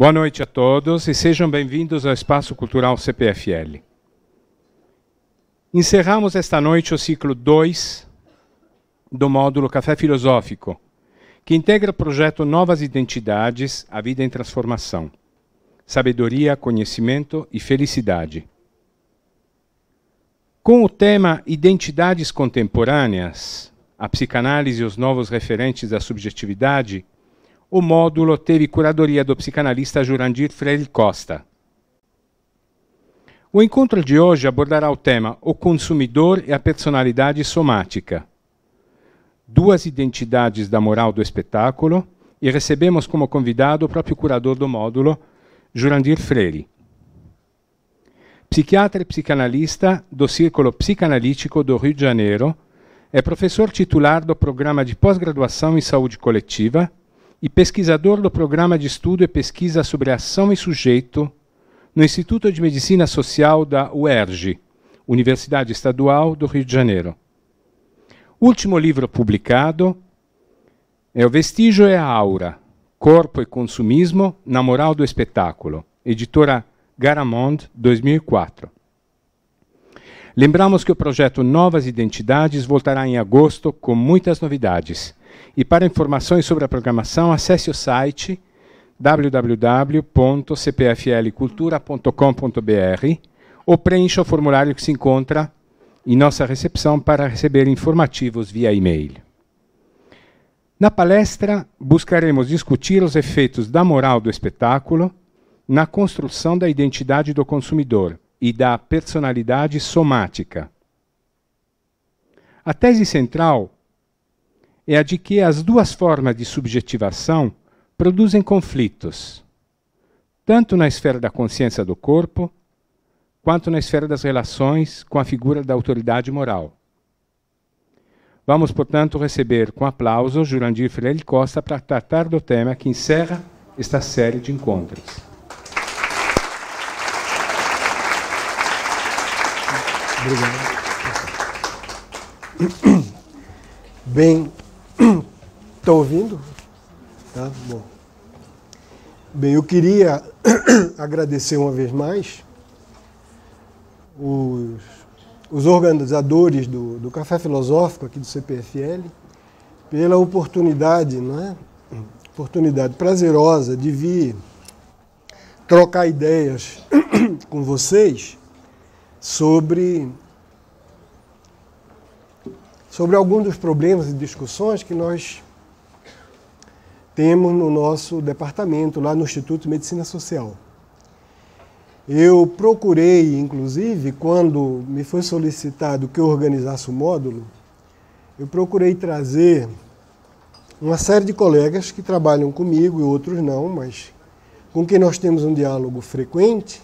Boa noite a todos e sejam bem-vindos ao Espaço Cultural CPFL. Encerramos esta noite o ciclo 2 do módulo Café Filosófico, que integra o projeto Novas Identidades, a Vida em Transformação, Sabedoria, Conhecimento e Felicidade. Com o tema Identidades Contemporâneas, a psicanálise e os novos referentes da subjetividade, o módulo teve curadoria do psicanalista Jurandir Freire Costa. O encontro de hoje abordará o tema O Consumidor e a Personalidade Somática, duas identidades da moral do espetáculo, e recebemos como convidado o próprio curador do módulo, Jurandir Freire. Psiquiatra e psicanalista do Círculo Psicanalítico do Rio de Janeiro, é professor titular do Programa de Pós-Graduação em Saúde Coletiva e pesquisador do Programa de Estudo e Pesquisa sobre Ação e Sujeito no Instituto de Medicina Social da UERJ, Universidade Estadual do Rio de Janeiro. O último livro publicado é O Vestígio e a Aura, Corpo e Consumismo na Moral do Espetáculo, editora Garamond, 2004. Lembramos que o projeto Novas Identidades voltará em agosto com muitas novidades. E para informações sobre a programação, acesse o site www.cpflcultura.com.br ou preencha o formulário que se encontra em nossa recepção para receber informativos via e-mail. Na palestra, buscaremos discutir os efeitos da moral do espetáculo na construção da identidade do consumidor e da personalidade somática. A tese central é a de que as duas formas de subjetivação produzem conflitos, tanto na esfera da consciência do corpo, quanto na esfera das relações com a figura da autoridade moral. Vamos, portanto, receber com aplauso Jurandir Freire Costa para tratar do tema que encerra esta série de encontros. Obrigado. Bem, estão ouvindo? Tá bom. Bem, eu queria agradecer uma vez mais os organizadores do Café Filosófico aqui do CPFL pela oportunidade, não é? Oportunidade prazerosa de vir trocar ideias com vocês sobre alguns dos problemas e discussões que nós temos no nosso departamento, lá no Instituto de Medicina Social. Eu procurei, inclusive, quando me foi solicitado que eu organizasse o módulo, eu procurei trazer uma série de colegas que trabalham comigo e outros não, mas com quem nós temos um diálogo frequente.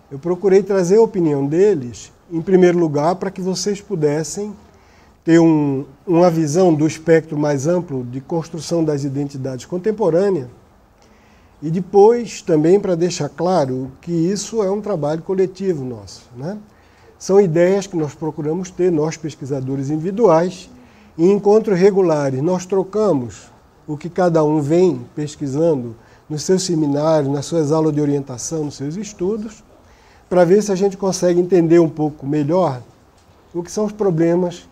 Eu procurei trazer a opinião deles, em primeiro lugar, para que vocês pudessem ter uma visão do espectro mais amplo de construção das identidades contemporâneas e depois também para deixar claro que isso é um trabalho coletivo nosso, né? São ideias que nós procuramos ter, nós pesquisadores individuais, em encontros regulares. Nós trocamos o que cada um vem pesquisando nos seus seminários, nas suas aulas de orientação, nos seus estudos, para ver se a gente consegue entender um pouco melhor o que são os problemas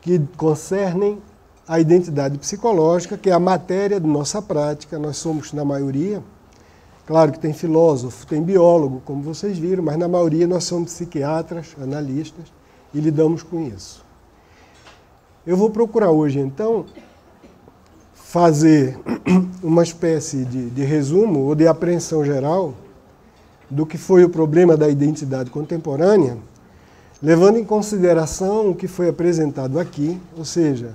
que concernem a identidade psicológica, que é a matéria de nossa prática. Nós somos, na maioria, claro que tem filósofo, tem biólogo, como vocês viram, mas na maioria nós somos psiquiatras, analistas, e lidamos com isso. Eu vou procurar hoje, então, fazer uma espécie de resumo ou de apreensão geral do que foi o problema da identidade contemporânea, levando em consideração o que foi apresentado aqui, ou seja,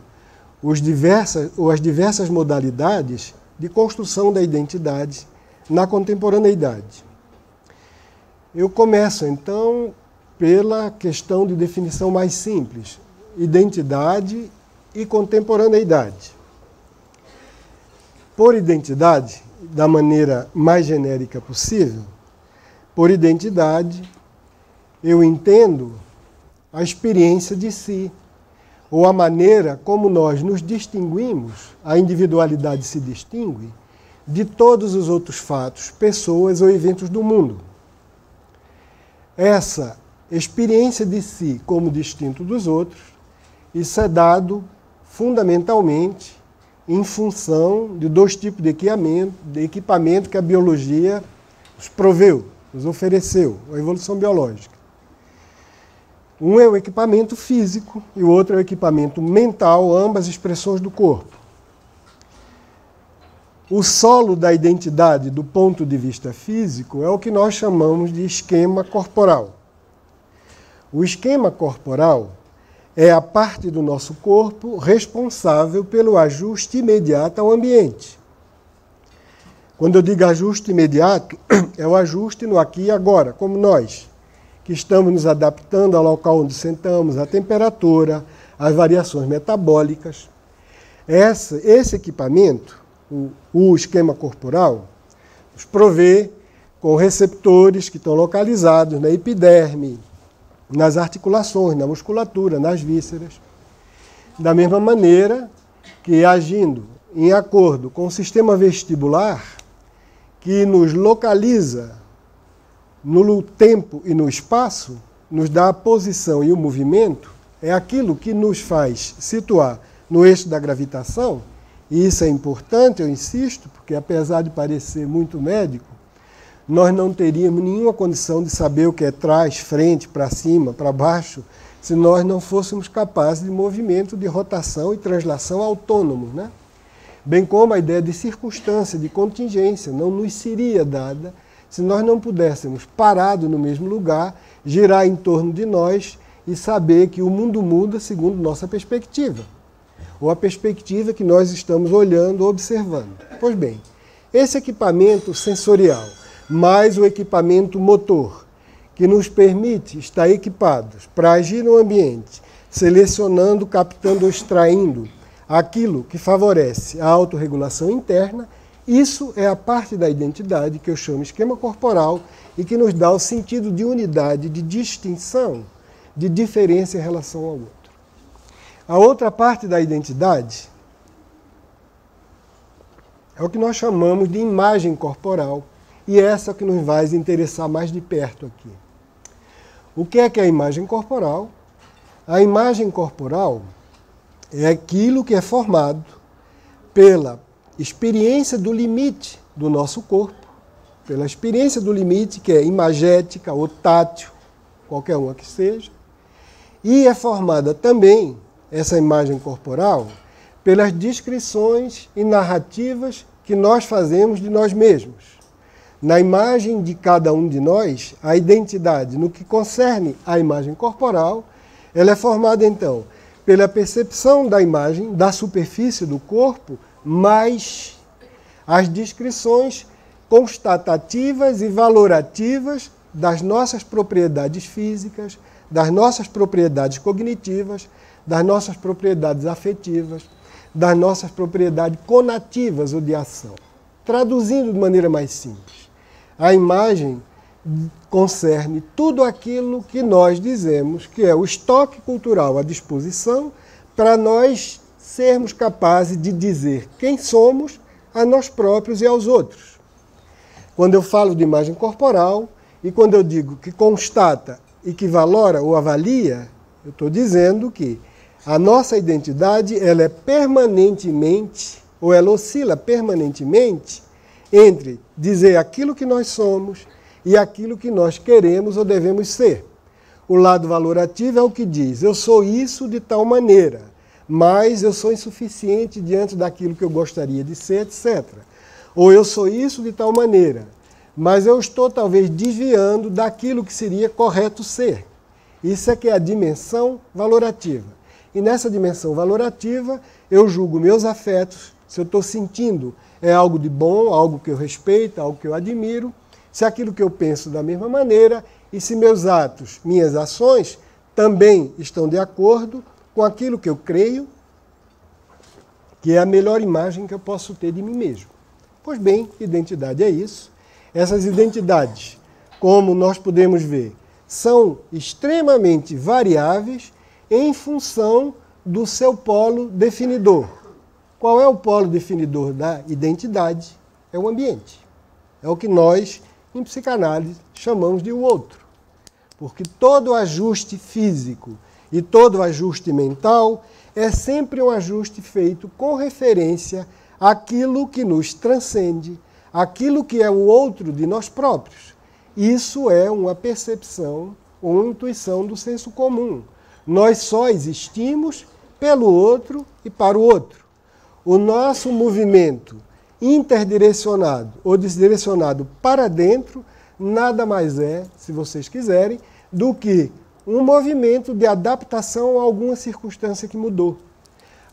as diversas modalidades de construção da identidade na contemporaneidade. Eu começo, então, pela questão de definição mais simples, identidade e contemporaneidade. Por identidade, da maneira mais genérica possível, por identidade, eu entendo a experiência de si, ou a maneira como nós nos distinguimos, a individualidade se distingue, de todos os outros fatos, pessoas ou eventos do mundo. Essa experiência de si como distinto dos outros, isso é dado fundamentalmente em função de dois tipos de equipamento que a biologia nos proveu, nos ofereceu, a evolução biológica. Um é o equipamento físico e o outro é o equipamento mental, ambas expressões do corpo. O solo da identidade do ponto de vista físico é o que nós chamamos de esquema corporal. O esquema corporal é a parte do nosso corpo responsável pelo ajuste imediato ao ambiente. Quando eu digo ajuste imediato, é o ajuste no aqui e agora, como nós, que estamos nos adaptando ao local onde sentamos, à temperatura, às variações metabólicas. Esse equipamento, o esquema corporal, nos provê com receptores que estão localizados na epiderme, nas articulações, na musculatura, nas vísceras. Da mesma maneira que, agindo em acordo com o sistema vestibular, que nos localiza no tempo e no espaço, nos dá a posição e o movimento, é aquilo que nos faz situar no eixo da gravitação, e isso é importante, eu insisto, porque apesar de parecer muito médico, nós não teríamos nenhuma condição de saber o que é trás, frente, para cima, para baixo, se nós não fôssemos capazes de movimento, de rotação e translação autônomos, né? Bem como a ideia de circunstância, de contingência, não nos seria dada se nós não pudéssemos, parado no mesmo lugar, girar em torno de nós e saber que o mundo muda segundo nossa perspectiva, ou a perspectiva que nós estamos olhando, observando. Pois bem, esse equipamento sensorial, mais o equipamento motor, que nos permite estar equipados para agir no ambiente, selecionando, captando ou extraindo aquilo que favorece a autorregulação interna, isso é a parte da identidade que eu chamo esquema corporal e que nos dá o sentido de unidade, de distinção, de diferença em relação ao outro. A outra parte da identidade é o que nós chamamos de imagem corporal, e essa é o que nos vai interessar mais de perto aqui. O que é a imagem corporal? A imagem corporal é aquilo que é formado pela experiência do limite do nosso corpo, pela experiência do limite que é imagética ou tátil, qualquer uma que seja, e é formada também, essa imagem corporal, pelas descrições e narrativas que nós fazemos de nós mesmos. Na imagem de cada um de nós, a identidade, no que concerne à imagem corporal, ela é formada, então, pela percepção da imagem, da superfície do corpo, mais as descrições constatativas e valorativas das nossas propriedades físicas, das nossas propriedades cognitivas, das nossas propriedades afetivas, das nossas propriedades conativas ou de ação. Traduzindo de maneira mais simples, a imagem concerne tudo aquilo que nós dizemos que é o estoque cultural à disposição para nós sermos capazes de dizer quem somos a nós próprios e aos outros. Quando eu falo de imagem corporal e quando eu digo que constata e que valora ou avalia, eu estou dizendo que a nossa identidade ela é permanentemente, ou ela oscila permanentemente entre dizer aquilo que nós somos e aquilo que nós queremos ou devemos ser. O lado valorativo é o que diz, eu sou isso de tal maneira, mas eu sou insuficiente diante daquilo que eu gostaria de ser, etc. Ou eu sou isso de tal maneira, mas eu estou talvez desviando daquilo que seria correto ser. Isso é que é a dimensão valorativa. E nessa dimensão valorativa, eu julgo meus afetos, se eu estou sentindo é algo de bom, algo que eu respeito, algo que eu admiro, se aquilo que eu penso da mesma maneira e se meus atos, minhas ações, também estão de acordo com aquilo que eu creio, que é a melhor imagem que eu posso ter de mim mesmo. Pois bem, identidade é isso. Essas identidades, como nós podemos ver, são extremamente variáveis em função do seu polo definidor. Qual é o polo definidor da identidade? é o ambiente. É o que nós, em psicanálise, chamamos de o outro. Porque todo ajuste físico e todo ajuste mental é sempre um ajuste feito com referência àquilo que nos transcende, àquilo que é o outro de nós próprios. Isso é uma percepção ou uma intuição do senso comum. Nós só existimos pelo outro e para o outro. O nosso movimento interdirecionado ou desdirecionado para dentro nada mais é, se vocês quiserem, do que um movimento de adaptação a alguma circunstância que mudou.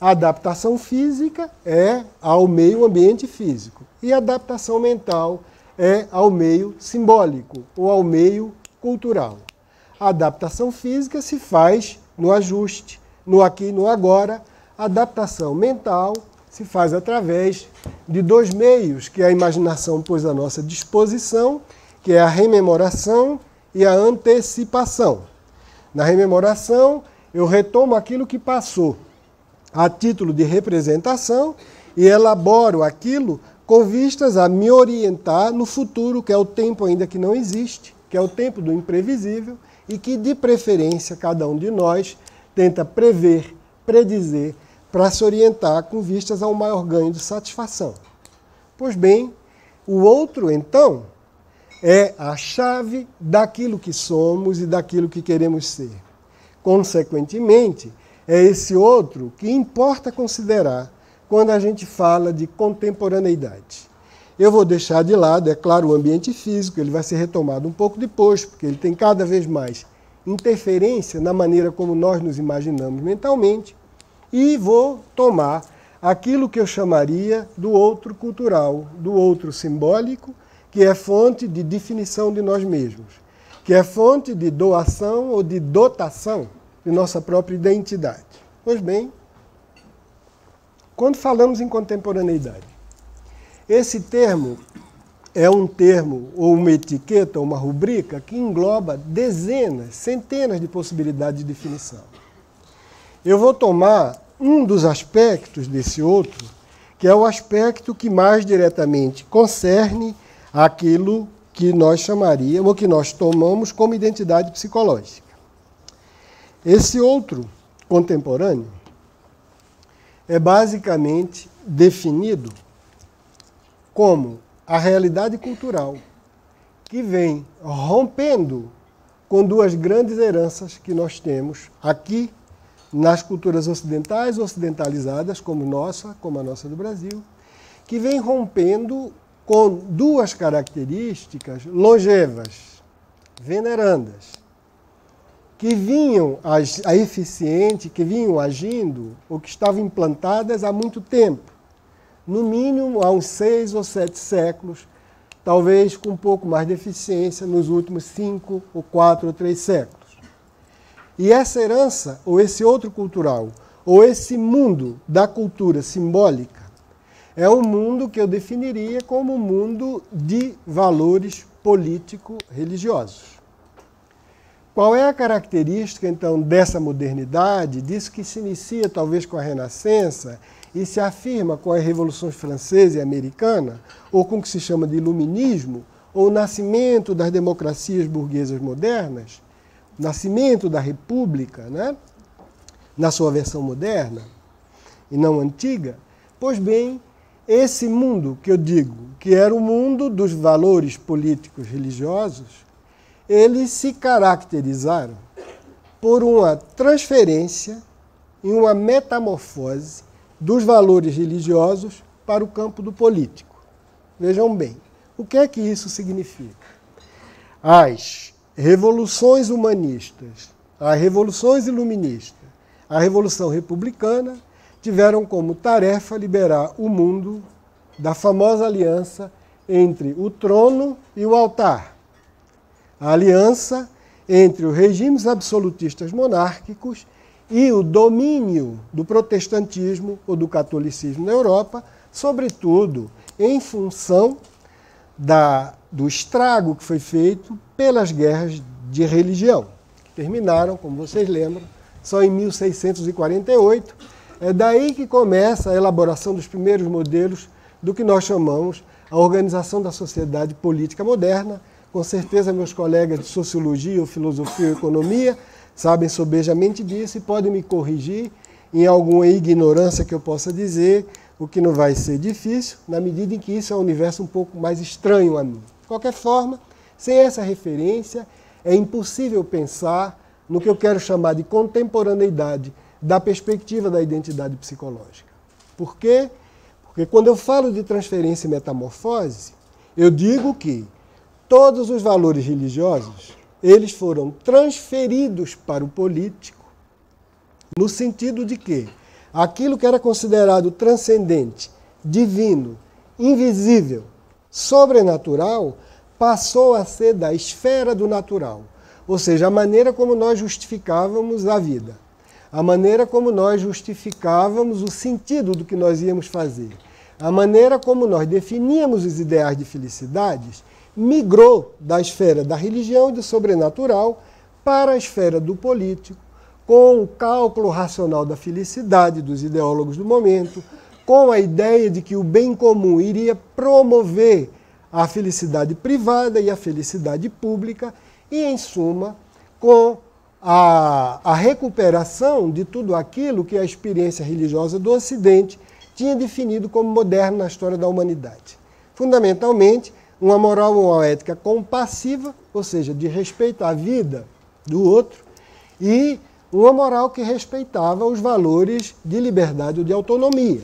A adaptação física é ao meio ambiente físico e a adaptação mental é ao meio simbólico ou ao meio cultural. A adaptação física se faz no ajuste, no aqui e no agora. A adaptação mental se faz através de dois meios que a imaginação pôs à nossa disposição, que é a rememoração e a antecipação. Na rememoração, eu retomo aquilo que passou a título de representação e elaboro aquilo com vistas a me orientar no futuro, que é o tempo ainda que não existe, que é o tempo do imprevisível e que, de preferência, cada um de nós tenta prever, predizer, para se orientar com vistas ao maior ganho de satisfação. Pois bem, o outro, então, é a chave daquilo que somos e daquilo que queremos ser. Consequentemente, é esse outro que importa considerar quando a gente fala de contemporaneidade. Eu vou deixar de lado, é claro, o ambiente físico, ele vai ser retomado um pouco depois, porque ele tem cada vez mais interferência na maneira como nós nos imaginamos mentalmente, e vou tomar aquilo que eu chamaria do outro cultural, do outro simbólico, que é fonte de definição de nós mesmos, que é fonte de doação ou de dotação de nossa própria identidade. Pois bem, quando falamos em contemporaneidade, esse termo é um termo ou uma etiqueta, uma rubrica que engloba dezenas, centenas de possibilidades de definição. Eu vou tomar um dos aspectos desse outro, que é o aspecto que mais diretamente concerne aquilo que nós chamaríamos, ou que nós tomamos como identidade psicológica. Esse outro contemporâneo é basicamente definido como a realidade cultural que vem rompendo com duas grandes heranças que nós temos aqui nas culturas ocidentais, ocidentalizadas, como a nossa do Brasil, que vem rompendo com duas características longevas, venerandas, que vinham eficiente, que vinham agindo, ou que estavam implantadas há muito tempo, no mínimo há uns 6 ou 7 séculos, talvez com um pouco mais de eficiência nos últimos 5 ou 4 ou 3 séculos. E essa herança, ou esse outro cultural, ou esse mundo da cultura simbólica, é um mundo que eu definiria como um mundo de valores político-religiosos. Qual é a característica, então, dessa modernidade, disso que se inicia talvez com a Renascença e se afirma com as revoluções francesa e americana, ou com o que se chama de iluminismo, ou o nascimento das democracias burguesas modernas, o nascimento da república, né, na sua versão moderna e não antiga? Pois bem, esse mundo que eu digo, que era o mundo dos valores políticos religiosos, eles se caracterizaram por uma transferência e uma metamorfose dos valores religiosos para o campo do político. Vejam bem, o que é que isso significa? As revoluções humanistas, as revoluções iluministas, a Revolução Republicana tiveram como tarefa liberar o mundo da famosa aliança entre o trono e o altar. A aliança entre os regimes absolutistas monárquicos e o domínio do protestantismo ou do catolicismo na Europa, sobretudo em função do estrago que foi feito pelas guerras de religião, que terminaram, como vocês lembram, só em 1648. É daí que começa a elaboração dos primeiros modelos do que nós chamamos a organização da sociedade política moderna. Com certeza meus colegas de sociologia, ou filosofia ou economia sabem sobejamente disso e podem me corrigir em alguma ignorância que eu possa dizer, o que não vai ser difícil, na medida em que isso é um universo um pouco mais estranho a mim. De qualquer forma, sem essa referência, é impossível pensar no que eu quero chamar de contemporaneidade da perspectiva da identidade psicológica. Por quê? Porque quando eu falo de transferência e metamorfose, eu digo que todos os valores religiosos, eles foram transferidos para o político, no sentido de que aquilo que era considerado transcendente, divino, invisível, sobrenatural, passou a ser da esfera do natural. Ou seja, a maneira como nós justificávamos a vida, a maneira como nós justificávamos o sentido do que nós íamos fazer, a maneira como nós definíamos os ideais de felicidades, migrou da esfera da religião e do sobrenatural para a esfera do político, com o cálculo racional da felicidade dos ideólogos do momento, com a ideia de que o bem comum iria promover a felicidade privada e a felicidade pública, e, em suma, com a recuperação de tudo aquilo que a experiência religiosa do Ocidente tinha definido como moderno na história da humanidade. Fundamentalmente, uma moral ou uma ética compassiva, ou seja, de respeito à vida do outro, e uma moral que respeitava os valores de liberdade ou de autonomia.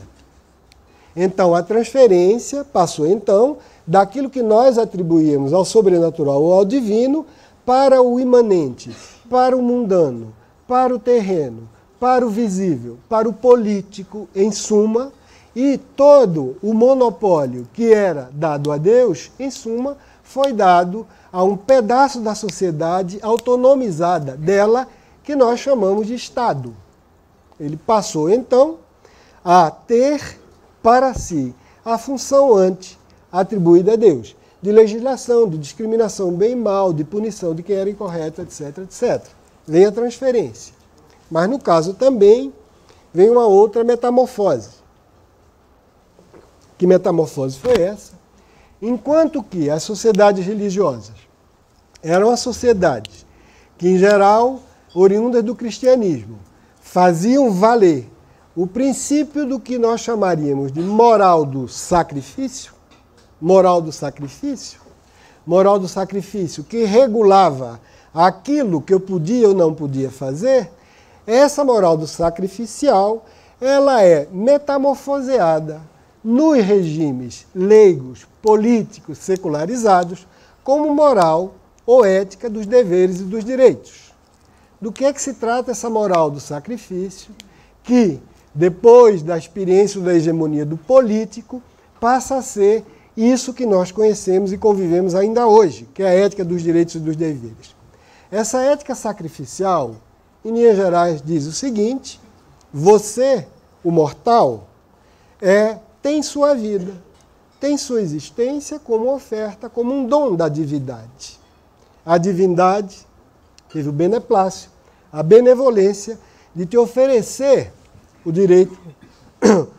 Então, a transferência passou, então, daquilo que nós atribuímos ao sobrenatural ou ao divino para o imanente, para o mundano, para o terreno, para o visível, para o político, em suma, e todo o monopólio que era dado a Deus, em suma, foi dado a um pedaço da sociedade autonomizada dela, que nós chamamos de Estado. Ele passou, então, a ter para si a função atribuída a Deus, de legislação, de discriminação, bem e mal, de punição de quem era incorreto, etc, etc. Vem a transferência. Mas, no caso também, vem uma outra metamorfose. Que metamorfose foi essa? Enquanto que as sociedades religiosas eram as sociedades que, em geral, oriundas do cristianismo, faziam valer o princípio do que nós chamaríamos de moral do sacrifício, que regulava aquilo que eu podia ou não podia fazer, essa moral do sacrificial, ela é metamorfoseada nos regimes leigos, políticos, secularizados, como moral ou ética dos deveres e dos direitos. Do que é que se trata essa moral do sacrifício, que, depois da experiência da hegemonia do político, passa a ser isso que nós conhecemos e convivemos ainda hoje, que é a ética dos direitos e dos deveres. Essa ética sacrificial, em linhas gerais, diz o seguinte: você, o mortal, tem sua vida, tem sua existência como oferta, como um dom da divindade. A divindade teve o beneplácito, a benevolência de te oferecer o direito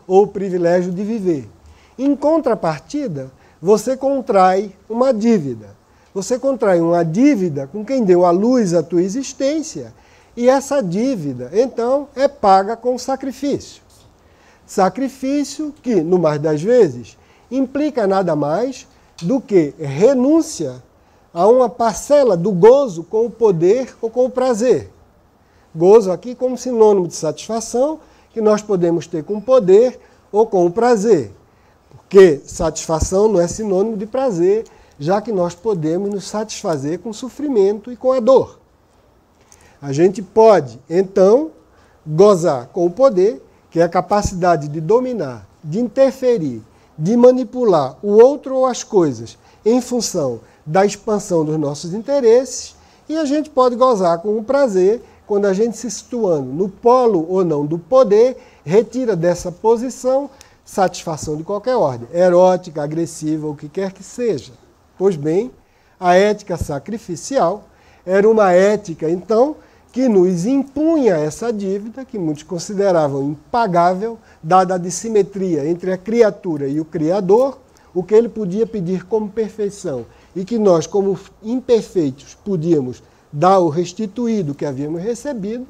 ou o privilégio de viver. Em contrapartida, você contrai uma dívida. Você contrai uma dívida com quem deu à luz a tua existência, e essa dívida, então, é paga com sacrifício. Sacrifício que, no mais das vezes, implica nada mais do que renúncia a uma parcela do gozo com o poder ou com o prazer. Gozo aqui como sinônimo de satisfação, que nós podemos ter com o poder ou com o prazer. Porque satisfação não é sinônimo de prazer, já que nós podemos nos satisfazer com o sofrimento e com a dor. A gente pode, então, gozar com o poder, que é a capacidade de dominar, de interferir, de manipular o outro ou as coisas em função da expansão dos nossos interesses, e a gente pode gozar com o prazer quando a gente, se situando no polo ou não do poder, retira dessa posição satisfação de qualquer ordem, erótica, agressiva, o que quer que seja. Pois bem, a ética sacrificial era uma ética, então, que nos impunha essa dívida, que muitos consideravam impagável, dada a dissimetria entre a criatura e o Criador, o que ele podia pedir como perfeição, e que nós, como imperfeitos, podíamos dar o restituído que havíamos recebido,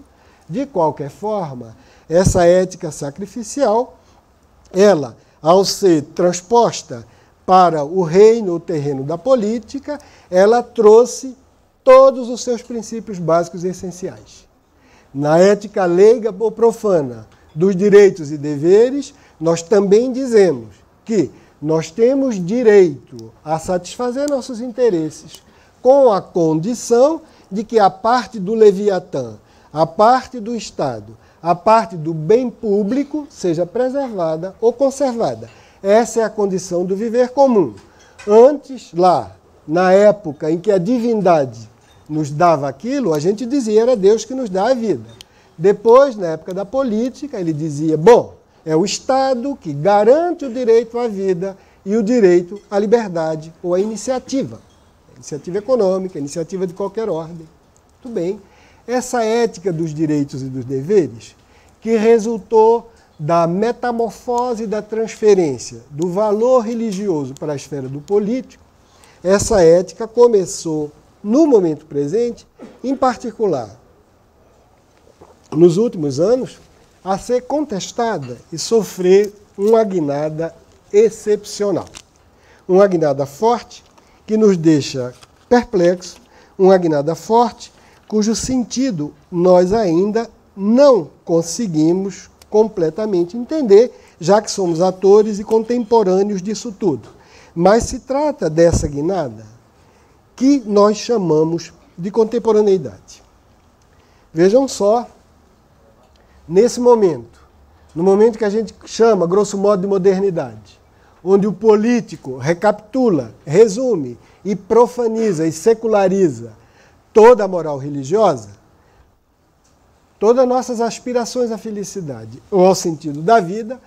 de qualquer forma, essa ética sacrificial, ela, ao ser transposta para o reino, o terreno da política, ela trouxe todos os seus princípios básicos e essenciais. Na ética leiga ou profana dos direitos e deveres, nós também dizemos que nós temos direito a satisfazer nossos interesses com a condição de que a parte do Leviatã, a parte do Estado, a parte do bem público seja preservada ou conservada. Essa é a condição do viver comum. Antes, lá, na época em que a divindade nos dava aquilo, a gente dizia era Deus que nos dá a vida. Depois, na época da política, ele dizia, bom, é o Estado que garante o direito à vida e o direito à liberdade ou à iniciativa. Iniciativa econômica, iniciativa de qualquer ordem. Muito bem. Essa ética dos direitos e dos deveres, que resultou da metamorfose e da transferência do valor religioso para a esfera do político, essa ética começou, no momento presente, em particular, nos últimos anos, a ser contestada e sofrer uma guinada excepcional. Uma guinada forte que nos deixa perplexos, uma guinada forte cujo sentido nós ainda não conseguimos completamente entender, já que somos atores e contemporâneos disso tudo. Mas se trata dessa guinada que nós chamamos de contemporaneidade. Vejam só, nesse momento, no momento que a gente chama, grosso modo, de modernidade, onde o político recapitula, resume e profaniza e seculariza toda a moral religiosa, todas as nossas aspirações à felicidade ou ao sentido da vida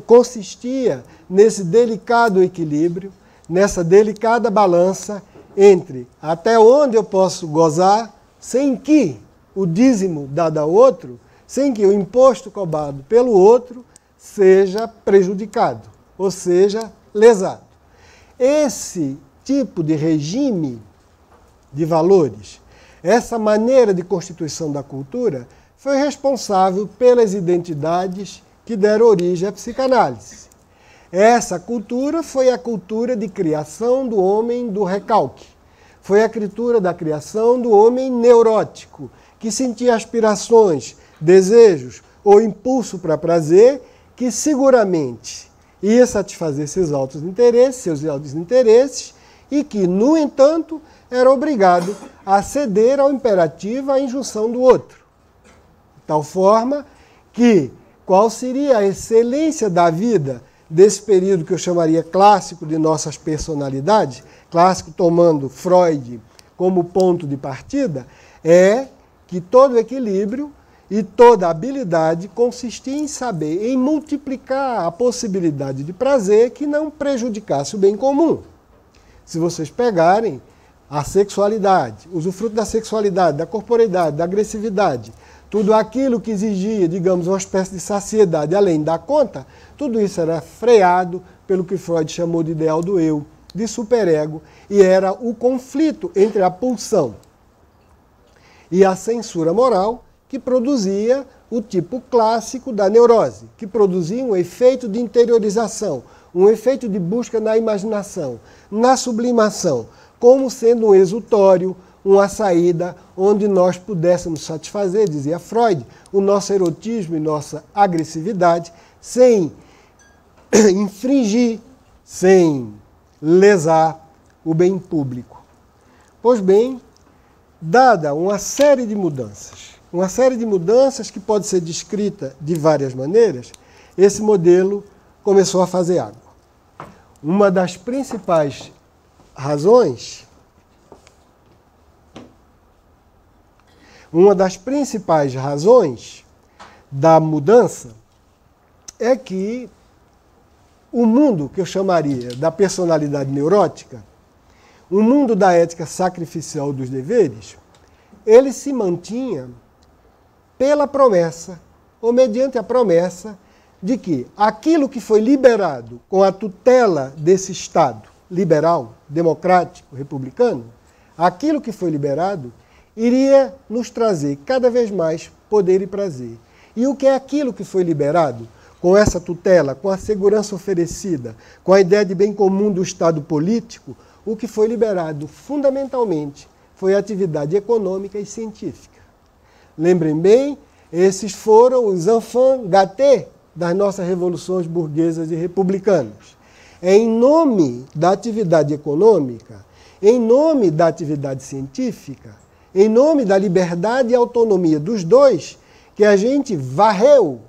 consistia nesse delicado equilíbrio, nessa delicada balança entre até onde eu posso gozar sem que o dízimo dado ao outro, sem que o imposto cobrado pelo outro seja prejudicado, ou seja, lesado. Esse tipo de regime de valores, essa maneira de constituição da cultura, foi responsável pelas identidades que deram origem à psicanálise. Essa cultura foi a cultura de criação do homem do recalque. Foi a cultura da criação do homem neurótico, que sentia aspirações, desejos ou impulso para prazer, que seguramente ia satisfazer seus altos interesses, e que, no entanto, era obrigado a ceder ao imperativo, à injunção do outro. De tal forma que, qual seria a excelência da vida desse período que eu chamaria clássico de nossas personalidades, clássico tomando Freud como ponto de partida, é que todo equilíbrio e toda habilidade consistia em saber, em multiplicar a possibilidade de prazer que não prejudicasse o bem comum. Se vocês pegarem a sexualidade, o usufruto da sexualidade, da corporeidade, da agressividade, tudo aquilo que exigia, digamos, uma espécie de saciedade além da conta, tudo isso era freado pelo que Freud chamou de ideal do eu, de superego, e era o conflito entre a pulsão e a censura moral que produzia o tipo clássico da neurose, que produzia um efeito de interiorização, um efeito de busca na imaginação, na sublimação, como sendo um exutório, uma saída onde nós pudéssemos satisfazer, dizia Freud, o nosso erotismo e nossa agressividade, sem infringir, sem lesar o bem público. Pois bem, dada uma série de mudanças que pode ser descrita de várias maneiras, esse modelo começou a fazer água. Uma das principais razões da mudança é que o mundo que eu chamaria da personalidade neurótica, o mundo da ética sacrificial dos deveres, ele se mantinha pela promessa, ou mediante a promessa, de que aquilo que foi liberado com a tutela desse Estado liberal, democrático, republicano, aquilo que foi liberado iria nos trazer cada vez mais poder e prazer. E o que é aquilo que foi liberado com essa tutela, com a segurança oferecida, com a ideia de bem comum do Estado político? O que foi liberado fundamentalmente foi a atividade econômica e científica. Lembrem bem, esses foram os enfants gâtés das nossas revoluções burguesas e republicanas. É em nome da atividade econômica, em nome da atividade científica, em nome da liberdade e autonomia dos dois, que a gente varreu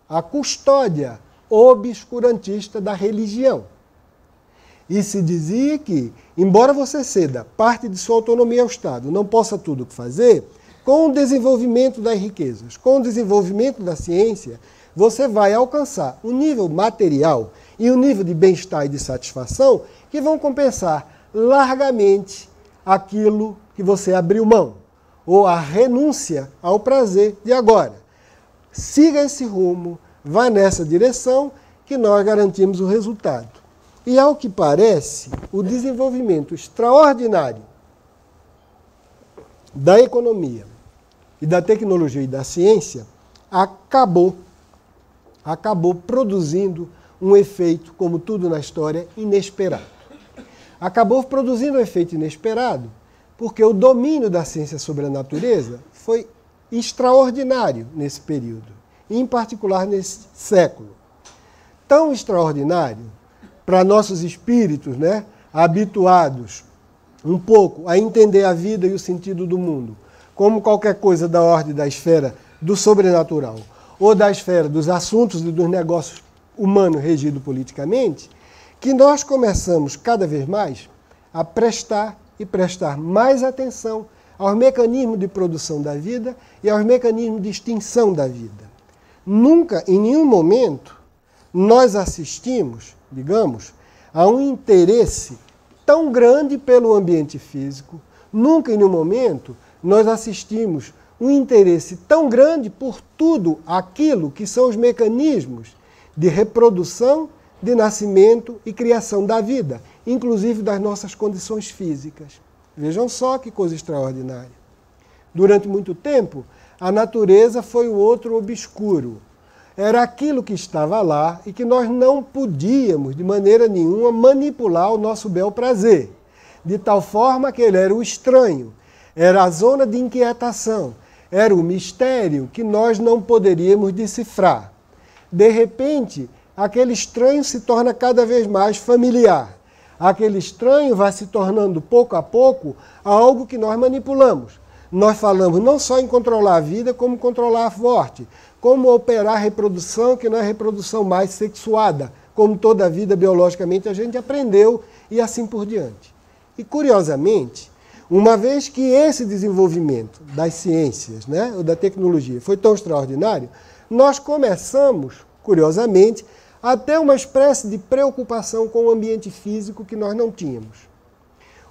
a custódia obscurantista da religião. E se dizia que, embora você ceda parte de sua autonomia ao Estado, não possa tudo o que fazer, com o desenvolvimento das riquezas, com o desenvolvimento da ciência, você vai alcançar um nível material e um nível de bem-estar e de satisfação que vão compensar largamente aquilo que você abriu mão, ou a renúncia ao prazer de agora. Siga esse rumo, vá nessa direção que nós garantimos o resultado. E, ao que parece, o desenvolvimento extraordinário da economia e da tecnologia e da ciência acabou produzindo um efeito, como tudo na história, inesperado. Acabou produzindo um efeito inesperado porque o domínio da ciência sobre a natureza foi extraordinário nesse período, em particular nesse século. Tão extraordinário para nossos espíritos, né, habituados um pouco a entender a vida e o sentido do mundo, como qualquer coisa da ordem da esfera do sobrenatural, ou da esfera dos assuntos e dos negócios humanos regidos politicamente, que nós começamos cada vez mais a prestar mais atenção aos mecanismos de produção da vida e aos mecanismos de extinção da vida. Nunca, em nenhum momento, nós assistimos, digamos, a um interesse tão grande pelo ambiente físico, nunca, em nenhum momento, nós assistimos um interesse tão grande por tudo aquilo que são os mecanismos de reprodução, de nascimento e criação da vida, inclusive das nossas condições físicas. Vejam só que coisa extraordinária. Durante muito tempo, a natureza foi o outro obscuro. Era aquilo que estava lá e que nós não podíamos, de maneira nenhuma, manipular ao nosso bel prazer. De tal forma que ele era o estranho, era a zona de inquietação, era o mistério que nós não poderíamos decifrar. De repente, aquele estranho se torna cada vez mais familiar. Aquele estranho vai se tornando, pouco a pouco, algo que nós manipulamos. Nós falamos não só em controlar a vida, como controlar a morte, como operar a reprodução, que não é a reprodução mais sexuada, como toda a vida biologicamente a gente aprendeu, e assim por diante. E, curiosamente, uma vez que esse desenvolvimento das ciências, né, ou da tecnologia foi tão extraordinário, nós começamos, curiosamente, a ter uma espécie de preocupação com o ambiente físico que nós não tínhamos.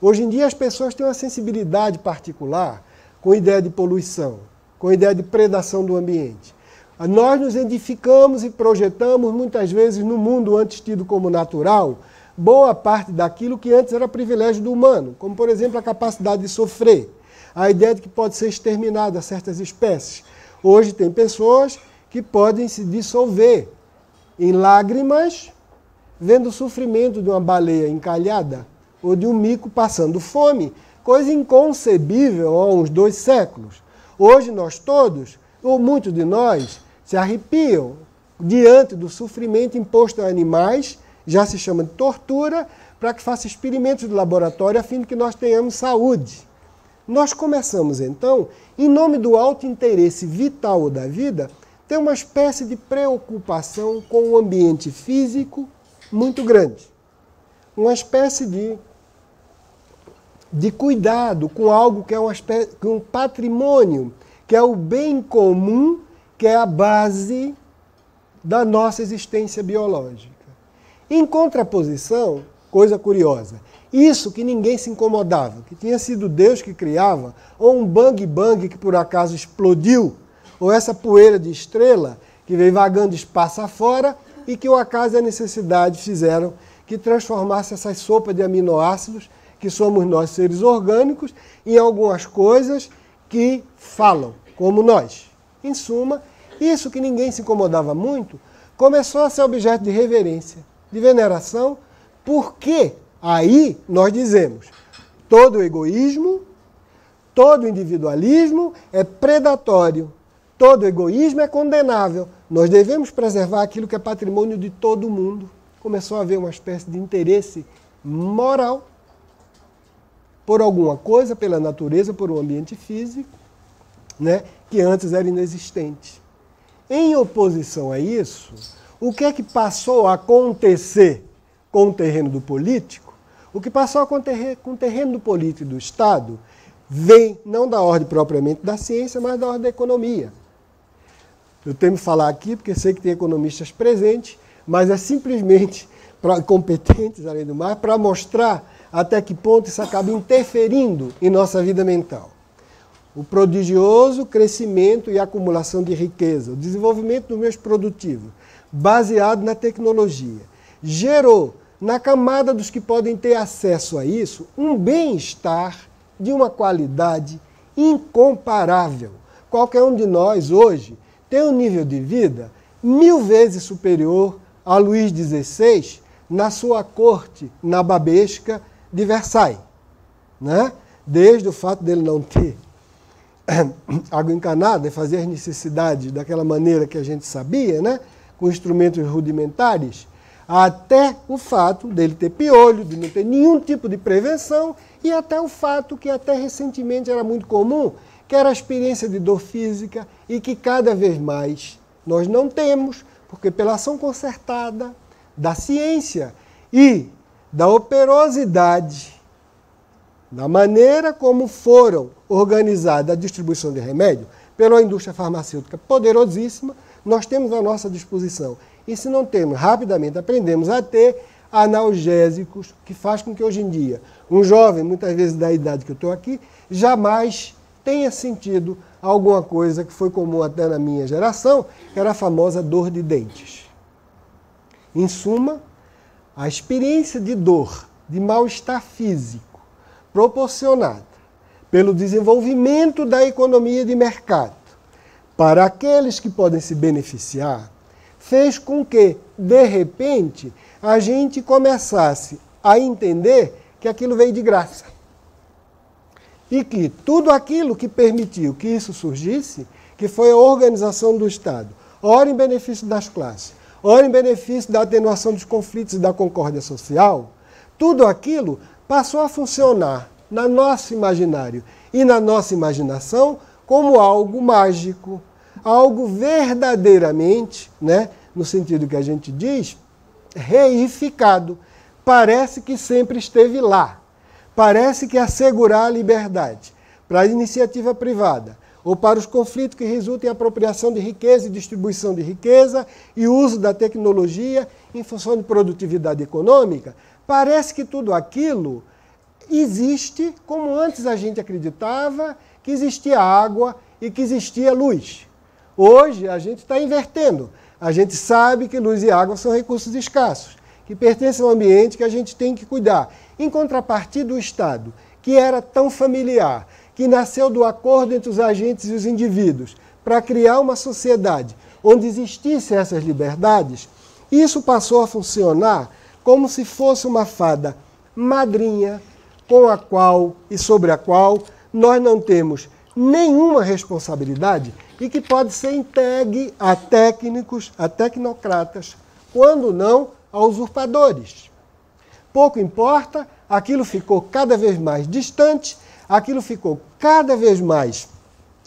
Hoje em dia as pessoas têm uma sensibilidade particular com a ideia de poluição, com a ideia de predação do ambiente. Nós nos edificamos e projetamos muitas vezes no mundo antes tido como natural boa parte daquilo que antes era privilégio do humano, como por exemplo a capacidade de sofrer, a ideia de que pode ser exterminada certas espécies. Hoje tem pessoas que podem se dissolver em lágrimas vendo o sofrimento de uma baleia encalhada ou de um mico passando fome, coisa inconcebível há uns 2 séculos. Hoje nós todos, ou muitos de nós, se arrepiam diante do sofrimento imposto a animais, já se chama de tortura, para que faça experimentos de laboratório a fim de que nós tenhamos saúde. Nós começamos então, em nome do alto interesse vital da vida, ter uma espécie de preocupação com o ambiente físico muito grande. Uma espécie de cuidado com algo que é um patrimônio, que é o bem comum, que é a base da nossa existência biológica. Em contraposição, coisa curiosa, isso que ninguém se incomodava, que tinha sido Deus que criava, ou um bang-bang que por acaso explodiu, ou essa poeira de estrela que veio vagando espaço afora e que o acaso e a necessidade fizeram que transformasse essa sopa de aminoácidos, que somos nós seres orgânicos, em algumas coisas que falam, como nós. Em suma, isso que ninguém se incomodava muito, começou a ser objeto de reverência, de veneração, porque aí nós dizemos, todo egoísmo, todo individualismo é predatório, todo egoísmo é condenável. Nós devemos preservar aquilo que é patrimônio de todo mundo. Começou a haver uma espécie de interesse moral por alguma coisa, pela natureza, por um ambiente físico, né, que antes era inexistente. Em oposição a isso, o que é que passou a acontecer com o terreno do político? O que passou a acontecer com o terreno do político e do Estado vem não da ordem propriamente da ciência, mas da ordem da economia. Eu tenho que falar aqui, porque sei que tem economistas presentes, mas é simplesmente competentes, além do mais, para mostrar até que ponto isso acaba interferindo em nossa vida mental. O prodigioso crescimento e acumulação de riqueza, o desenvolvimento dos meios produtivos, baseado na tecnologia, gerou, na camada dos que podem ter acesso a isso, um bem-estar de uma qualidade incomparável. Qualquer um de nós, hoje, tem um nível de vida 1000 vezes superior a Luís XVI na sua corte nababesca de Versailles, né? Desde o fato dele não ter água encanada e fazer as necessidades daquela maneira que a gente sabia, né? Com instrumentos rudimentares, até o fato dele ter piolho, de não ter nenhum tipo de prevenção, e até o fato que até recentemente era muito comum, que era a experiência de dor física e que cada vez mais nós não temos, porque pela ação concertada da ciência e da operosidade, da maneira como foram organizada a distribuição de remédio pela indústria farmacêutica poderosíssima, nós temos à nossa disposição. E se não temos, rapidamente aprendemos a ter analgésicos, que faz com que hoje em dia um jovem, muitas vezes da idade que eu estou aqui, jamais tenha sentido alguma coisa que foi comum até na minha geração, que era a famosa dor de dentes. Em suma, a experiência de dor, de mal-estar físico, proporcionada pelo desenvolvimento da economia de mercado para aqueles que podem se beneficiar, fez com que, de repente, a gente começasse a entender que aquilo veio de graça. E que tudo aquilo que permitiu que isso surgisse, que foi a organização do Estado, ora em benefício das classes, ora em benefício da atenuação dos conflitos e da concórdia social, tudo aquilo passou a funcionar no nosso imaginário e na nossa imaginação como algo mágico, algo verdadeiramente, né, no sentido que a gente diz, reificado. Parece que sempre esteve lá. Parece que assegurar a liberdade para a iniciativa privada ou para os conflitos que resultam em apropriação de riqueza e distribuição de riqueza e uso da tecnologia em função de produtividade econômica, parece que tudo aquilo existe como antes a gente acreditava que existia água e que existia luz. Hoje a gente está invertendo. A gente sabe que luz e água são recursos escassos, que pertencem ao ambiente que a gente tem que cuidar. Em contrapartida, o Estado, que era tão familiar, que nasceu do acordo entre os agentes e os indivíduos para criar uma sociedade onde existissem essas liberdades, isso passou a funcionar como se fosse uma fada madrinha com a qual e sobre a qual nós não temos nenhuma responsabilidade e que pode ser entregue a técnicos, a tecnocratas, quando não a usurpadores. Pouco importa, aquilo ficou cada vez mais distante, aquilo ficou cada vez mais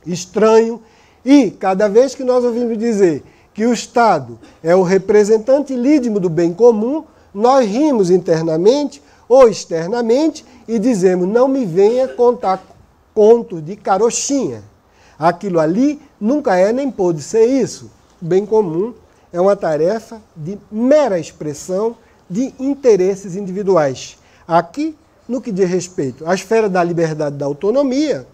estranho e cada vez que nós ouvimos dizer que o Estado é o representante lídimo do bem comum, nós rimos internamente ou externamente e dizemos, não me venha contar contos de carochinha. Aquilo ali nunca é nem pôde ser isso. O bem comum é uma tarefa de mera expressão de interesses individuais. Aqui, no que diz respeito à esfera da liberdade e da autonomia,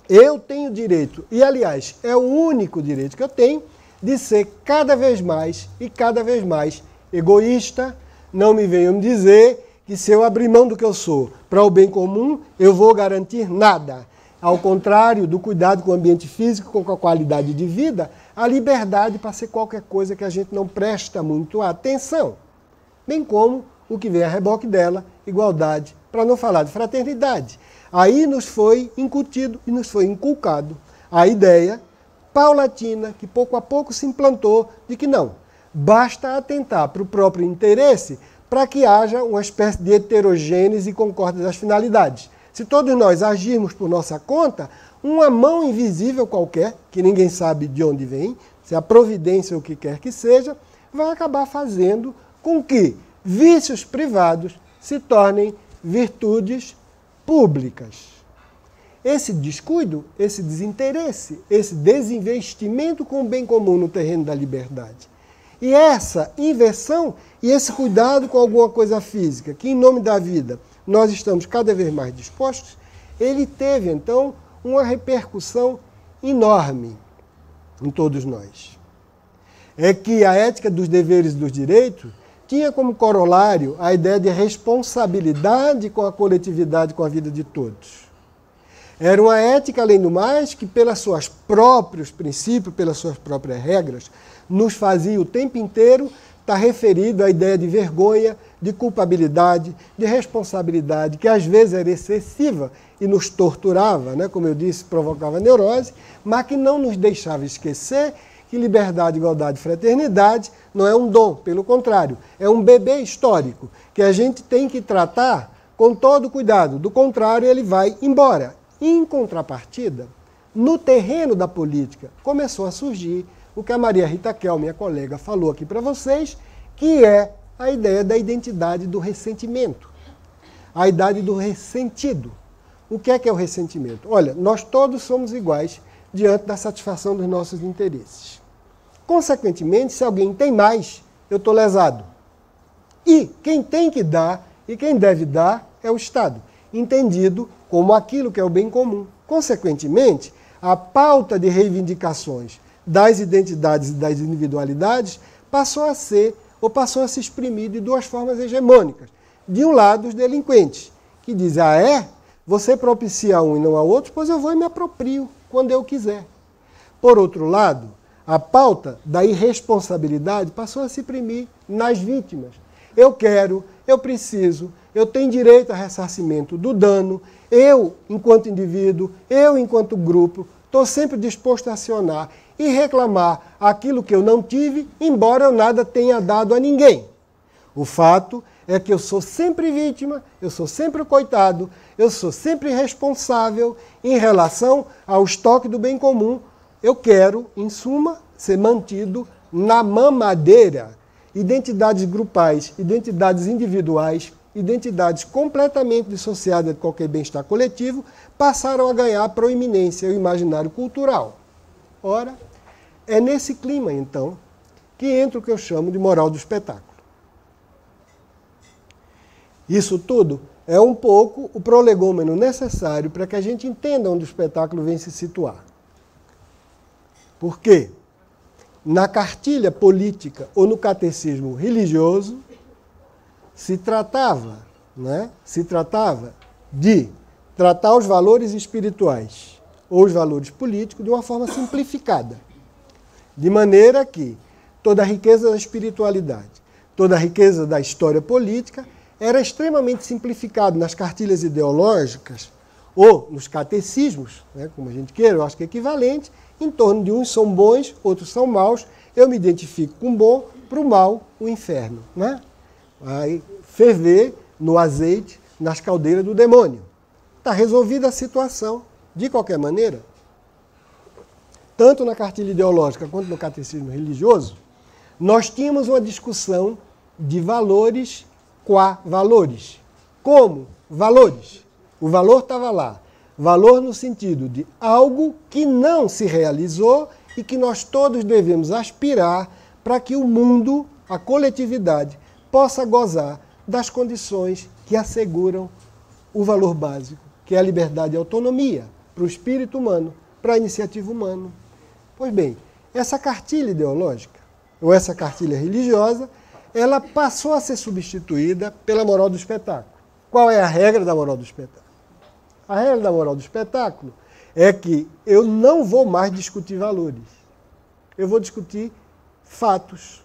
eu tenho direito, e aliás, é o único direito que eu tenho, de ser cada vez mais e cada vez mais egoísta. Não me venham dizer que se eu abrir mão do que eu sou para o bem comum, eu vou garantir nada. Ao contrário do cuidado com o ambiente físico, com a qualidade de vida, a liberdade para ser qualquer coisa que a gente não presta muito atenção. Bem como o que vem a reboque dela, igualdade, para não falar de fraternidade. Aí nos foi incutido e nos foi inculcado a ideia paulatina, que pouco a pouco se implantou, de que não, basta atentar para o próprio interesse para que haja uma espécie de heterogênese e concórdia das finalidades. Se todos nós agirmos por nossa conta, uma mão invisível qualquer, que ninguém sabe de onde vem, se a providência ou o que quer que seja, vai acabar fazendo com que vícios privados se tornem virtudes públicas. Esse descuido, esse desinteresse, esse desinvestimento com o bem comum no terreno da liberdade. E essa inversão e esse cuidado com alguma coisa física, que em nome da vida nós estamos cada vez mais dispostos, ele teve, então, uma repercussão enorme em todos nós. É que a ética dos deveres e dos direitos tinha como corolário a ideia de responsabilidade com a coletividade, com a vida de todos. Era uma ética, além do mais, que pelos seus próprios princípios, pelas suas próprias regras, nos fazia o tempo inteiro estar referido à ideia de vergonha, de culpabilidade, de responsabilidade, que às vezes era excessiva e nos torturava, né? Como eu disse, provocava neurose, mas que não nos deixava esquecer que liberdade, igualdade e fraternidade não é um dom, pelo contrário, é um bebê histórico, que a gente tem que tratar com todo cuidado, do contrário ele vai embora. Em contrapartida, no terreno da política, começou a surgir o que a Maria Rita Kel, minha colega, falou aqui para vocês, que é a ideia da identidade do ressentimento, a idade do ressentido. O que é o ressentimento? Olha, nós todos somos iguais diante da satisfação dos nossos interesses. Consequentemente, se alguém tem mais, eu estou lesado. E quem tem que dar e quem deve dar é o Estado, entendido como aquilo que é o bem comum. Consequentemente, a pauta de reivindicações das identidades e das individualidades passou a ser, ou passou a se exprimir de duas formas hegemônicas. De um lado, os delinquentes, que dizem, você propicia a um e não a outro, pois eu vou e me aproprio quando eu quiser. Por outro lado, a pauta da irresponsabilidade passou a se imprimir nas vítimas. Eu quero, eu preciso, eu tenho direito a ressarcimento do dano, eu, enquanto indivíduo, eu, enquanto grupo, estou sempre disposto a acionar e reclamar aquilo que eu não tive, embora eu nada tenha dado a ninguém. O fato é que eu sou sempre vítima, eu sou sempre o coitado, eu sou sempre responsável em relação ao estoque do bem comum. Eu quero, em suma, ser mantido na mamadeira. Identidades grupais, identidades individuais, identidades completamente dissociadas de qualquer bem-estar coletivo, passaram a ganhar proeminência no imaginário cultural. Ora, é nesse clima, então, que entra o que eu chamo de moral do espetáculo. Isso tudo é um pouco o prolegômeno necessário para que a gente entenda onde o espetáculo vem se situar. Por quê? Na cartilha política ou no catecismo religioso, se tratava de tratar os valores espirituais ou os valores políticos de uma forma simplificada. De maneira que toda a riqueza da espiritualidade, toda a riqueza da história política era extremamente simplificado nas cartilhas ideológicas ou nos catecismos, como a gente queira, eu acho que é equivalente, em torno de uns são bons, outros são maus, eu me identifico com o bom, para o mal, o inferno. Vai ferver no azeite, nas caldeiras do demônio. Está resolvida a situação. De qualquer maneira, tanto na cartilha ideológica quanto no catecismo religioso, nós tínhamos uma discussão de valores qua valores. Como valores? O valor estava lá. Valor no sentido de algo que não se realizou e que nós todos devemos aspirar para que o mundo, a coletividade, possa gozar das condições que asseguram o valor básico, que é a liberdade e a autonomia para o espírito humano, para a iniciativa humana. Pois bem, essa cartilha ideológica, ou essa cartilha religiosa, ela passou a ser substituída pela moral do espetáculo. Qual é a regra da moral do espetáculo? A regra da moral do espetáculo é que eu não vou mais discutir valores. Eu vou discutir fatos,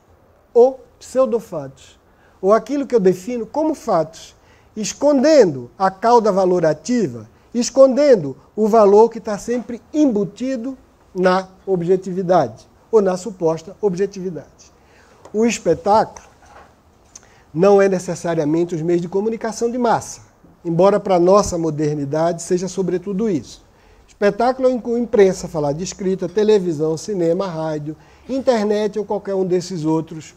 ou pseudofatos, ou aquilo que eu defino como fatos, escondendo a cauda valorativa, escondendo o valor que está sempre embutido na objetividade, ou na suposta objetividade. O espetáculo não é necessariamente os meios de comunicação de massa, embora para a nossa modernidade seja sobretudo isso. Espetáculo inclui imprensa, falar de escrita, televisão, cinema, rádio, internet ou qualquer um desses outros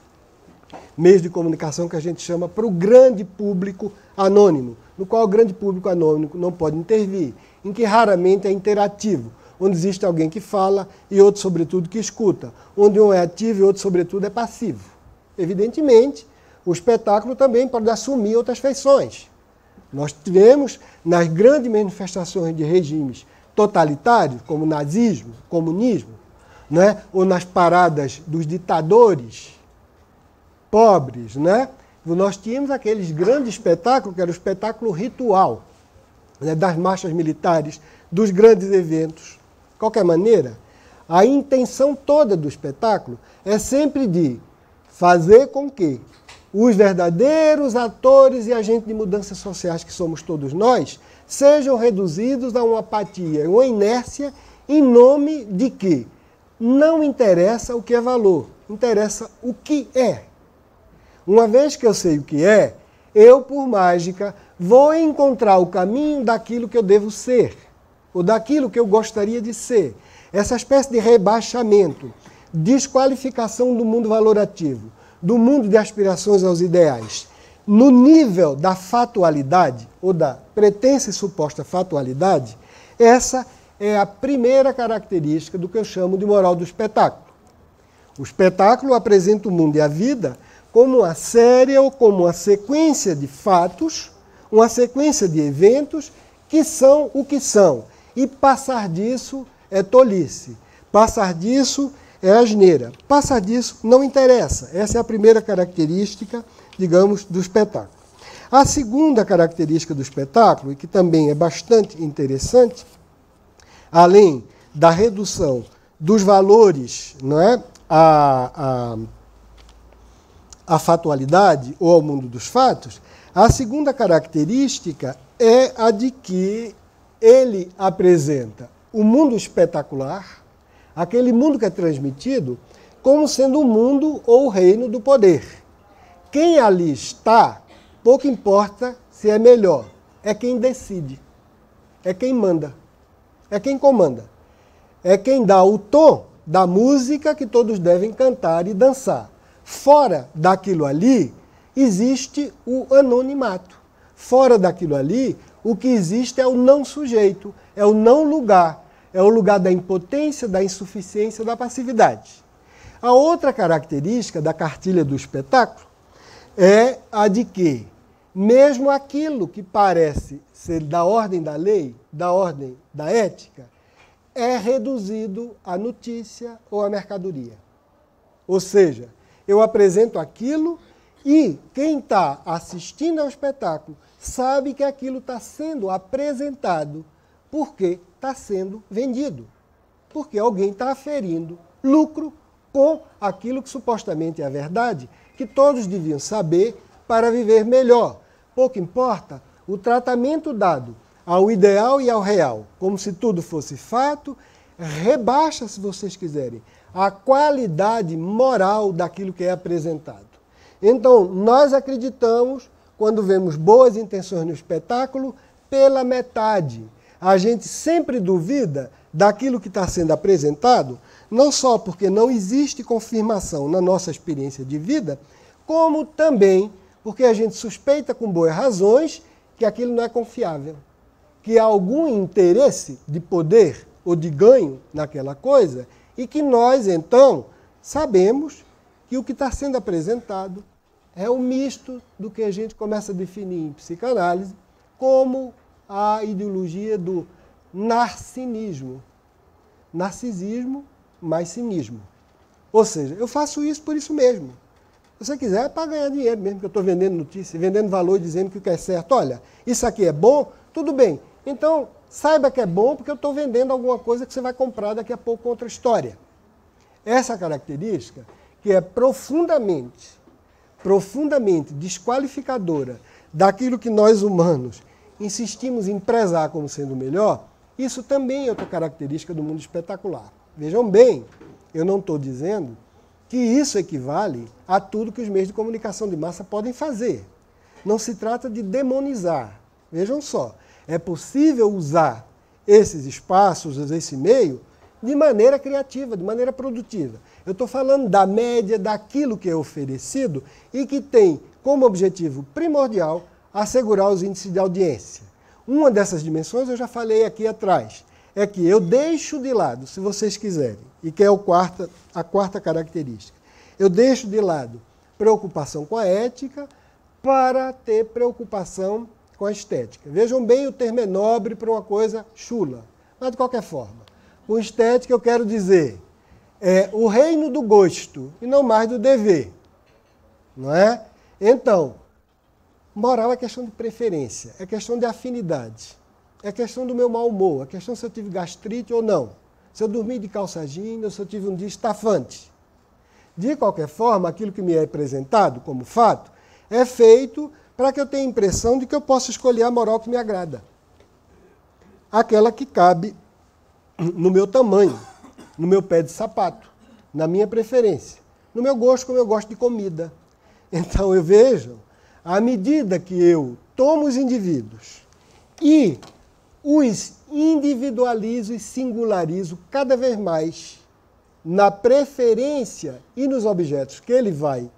meios de comunicação que a gente chama para o grande público anônimo, no qual o grande público anônimo não pode intervir, em que raramente é interativo, onde existe alguém que fala e outro, sobretudo, que escuta, onde um é ativo e outro, sobretudo, é passivo. Evidentemente, o espetáculo também pode assumir outras feições. Nós tivemos, nas grandes manifestações de regimes totalitários, como nazismo, comunismo, né? Ou nas paradas dos ditadores pobres, né? Nós tínhamos aqueles grandes espetáculos, que era o espetáculo ritual, né? Das marchas militares, dos grandes eventos. De qualquer maneira, a intenção toda do espetáculo é sempre de fazer com que os verdadeiros atores e agentes de mudanças sociais que somos todos nós sejam reduzidos a uma apatia, uma inércia, em nome de que não interessa o que é valor, interessa o que é. Uma vez que eu sei o que é, eu, por mágica, vou encontrar o caminho daquilo que eu devo ser, ou daquilo que eu gostaria de ser. Essa espécie de rebaixamento, desqualificação do mundo valorativo, do mundo de aspirações aos ideais, no nível da fatualidade, ou da pretensa e suposta fatualidade, essa é a primeira característica do que eu chamo de moral do espetáculo. O espetáculo apresenta o mundo e a vida como uma série ou como uma sequência de fatos, uma sequência de eventos que são o que são. E passar disso é tolice. Passar disso é asneira. Passar disso não interessa. Essa é a primeira característica, digamos, do espetáculo. A segunda característica do espetáculo, e que também é bastante interessante, além da redução dos valores, não é, à fatualidade ou ao mundo dos fatos, a segunda característica é a de que ele apresenta o mundo espetacular, aquele mundo que é transmitido, como sendo o mundo ou o reino do poder. Quem ali está, pouco importa se é melhor, é quem decide, é quem manda, é quem comanda, é quem dá o tom da música que todos devem cantar e dançar. Fora daquilo ali, existe o anonimato. Fora daquilo ali, o que existe é o não sujeito, é o não lugar, é o lugar da impotência, da insuficiência, da passividade. A outra característica da cartilha do espetáculo é a de que, mesmo aquilo que parece ser da ordem da lei, da ordem da ética, é reduzido à notícia ou à mercadoria. Ou seja, eu apresento aquilo e quem está assistindo ao espetáculo sabe que aquilo está sendo apresentado porque está sendo vendido. Porque alguém está aferindo lucro com aquilo que supostamente é a verdade, que todos deviam saber para viver melhor. Pouco importa o tratamento dado ao ideal e ao real, como se tudo fosse fato, rebaixa, se vocês quiserem, a qualidade moral daquilo que é apresentado. Então, nós acreditamos, quando vemos boas intenções no espetáculo, pela metade. A gente sempre duvida daquilo que está sendo apresentado, não só porque não existe confirmação na nossa experiência de vida, como também porque a gente suspeita com boas razões que aquilo não é confiável, que há algum interesse de poder ou de ganho naquela coisa, e que nós, então, sabemos que o que está sendo apresentado é um misto do que a gente começa a definir em psicanálise como a ideologia do narcisismo. Narcisismo mais cinismo. Ou seja, eu faço isso por isso mesmo. Se você quiser, é para ganhar dinheiro mesmo, que eu estou vendendo notícia, vendendo valor e dizendo que o que é certo. Olha, isso aqui é bom, tudo bem. Então, saiba que é bom porque eu estou vendendo alguma coisa que você vai comprar daqui a pouco com outra história. Essa característica, que é profundamente desqualificadora daquilo que nós humanos insistimos em prezar como sendo melhor, isso também é outra característica do mundo espetacular. Vejam bem, eu não estou dizendo que isso equivale a tudo que os meios de comunicação de massa podem fazer. Não se trata de demonizar. Vejam só, é possível usar esses espaços, esse meio, de maneira criativa, de maneira produtiva. Eu estou falando da média daquilo que é oferecido e que tem como objetivo primordial assegurar os índices de audiência. Uma dessas dimensões eu já falei aqui atrás, é que eu deixo de lado, se vocês quiserem, e que é a quarta característica, eu deixo de lado preocupação com a ética para ter preocupação com a estética. Vejam bem, o termo é nobre para uma coisa chula, mas de qualquer forma. Com estética eu quero dizer o reino do gosto e não mais do dever. Não é? Então, moral é questão de preferência, é questão de afinidade, é questão do meu mau humor, é questão se eu tive gastrite ou não, se eu dormi de calça jeans ou se eu tive um dia estafante. De qualquer forma, aquilo que me é apresentado como fato é feito para que eu tenha a impressão de que eu posso escolher a moral que me agrada. Aquela que cabe no meu tamanho, no meu pé de sapato, na minha preferência, no meu gosto, como eu gosto de comida. Então eu vejo, à medida que eu tomo os indivíduos e os individualizo e singularizo cada vez mais na preferência e nos objetos que ele vai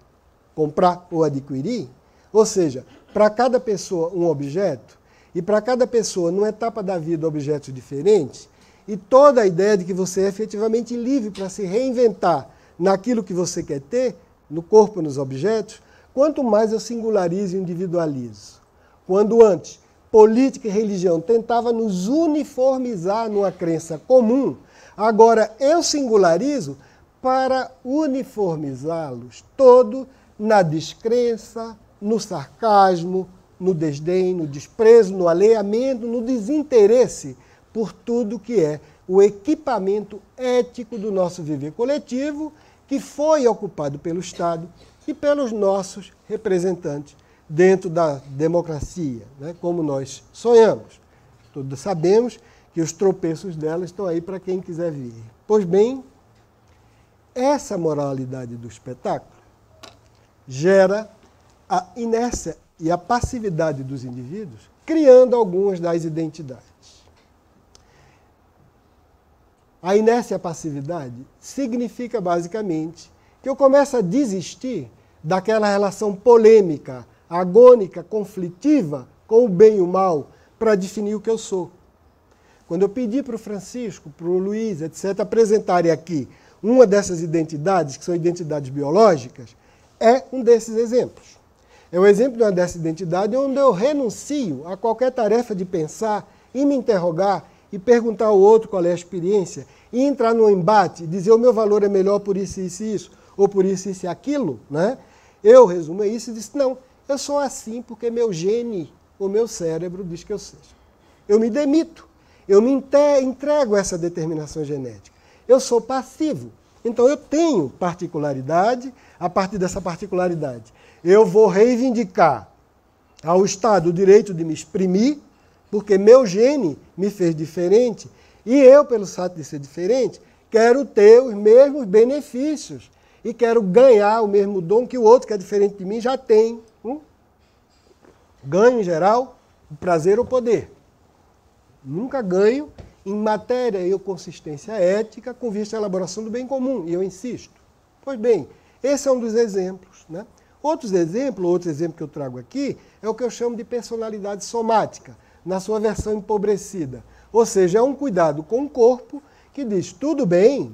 comprar ou adquirir, ou seja, para cada pessoa um objeto e para cada pessoa, numa etapa da vida, objetos diferentes, e toda a ideia de que você é efetivamente livre para se reinventar naquilo que você quer ter, no corpo e nos objetos, quanto mais eu singularizo e individualizo. Quando antes política e religião tentavam nos uniformizar numa crença comum, agora eu singularizo para uniformizá-los todo na descrença, no sarcasmo, no desdém, no desprezo, no alheamento, no desinteresse por tudo que é o equipamento ético do nosso viver coletivo, que foi ocupado pelo Estado e pelos nossos representantes dentro da democracia, né, como nós sonhamos. Todos sabemos que os tropeços dela estão aí para quem quiser vir. Pois bem, essa moralidade do espetáculo gera a inércia e a passividade dos indivíduos, criando algumas das identidades. A inércia e a passividade significa basicamente que eu começo a desistir daquela relação polêmica, agônica, conflitiva com o bem e o mal para definir o que eu sou. Quando eu pedi para o Francisco, para o Luiz, etc., apresentarem aqui uma dessas identidades, que são identidades biológicas, é um desses exemplos. É o exemplo de uma dessa identidade onde eu renuncio a qualquer tarefa de pensar e me interrogar e perguntar ao outro qual é a experiência e entrar num embate, dizer o meu valor é melhor por isso, isso e isso, ou por isso, isso e aquilo, né? Eu resumo isso e disse, não, eu sou assim porque meu gene, o meu cérebro diz que eu seja. Eu me demito, eu me entrego a essa determinação genética. Eu sou passivo, então eu tenho particularidade, a partir dessa particularidade eu vou reivindicar ao Estado o direito de me exprimir, porque meu gene me fez diferente, e eu, pelo fato de ser diferente, quero ter os mesmos benefícios e quero ganhar o mesmo dom que o outro, que é diferente de mim, já tem. Ganho, em geral, o prazer ou o poder. Nunca ganho em matéria e consistência ética com vista à elaboração do bem comum, e eu insisto. Pois bem, esse é um dos exemplos, né? Outro exemplo que eu trago aqui é o que eu chamo de personalidade somática, na sua versão empobrecida. Ou seja, é um cuidado com o corpo que diz, tudo bem,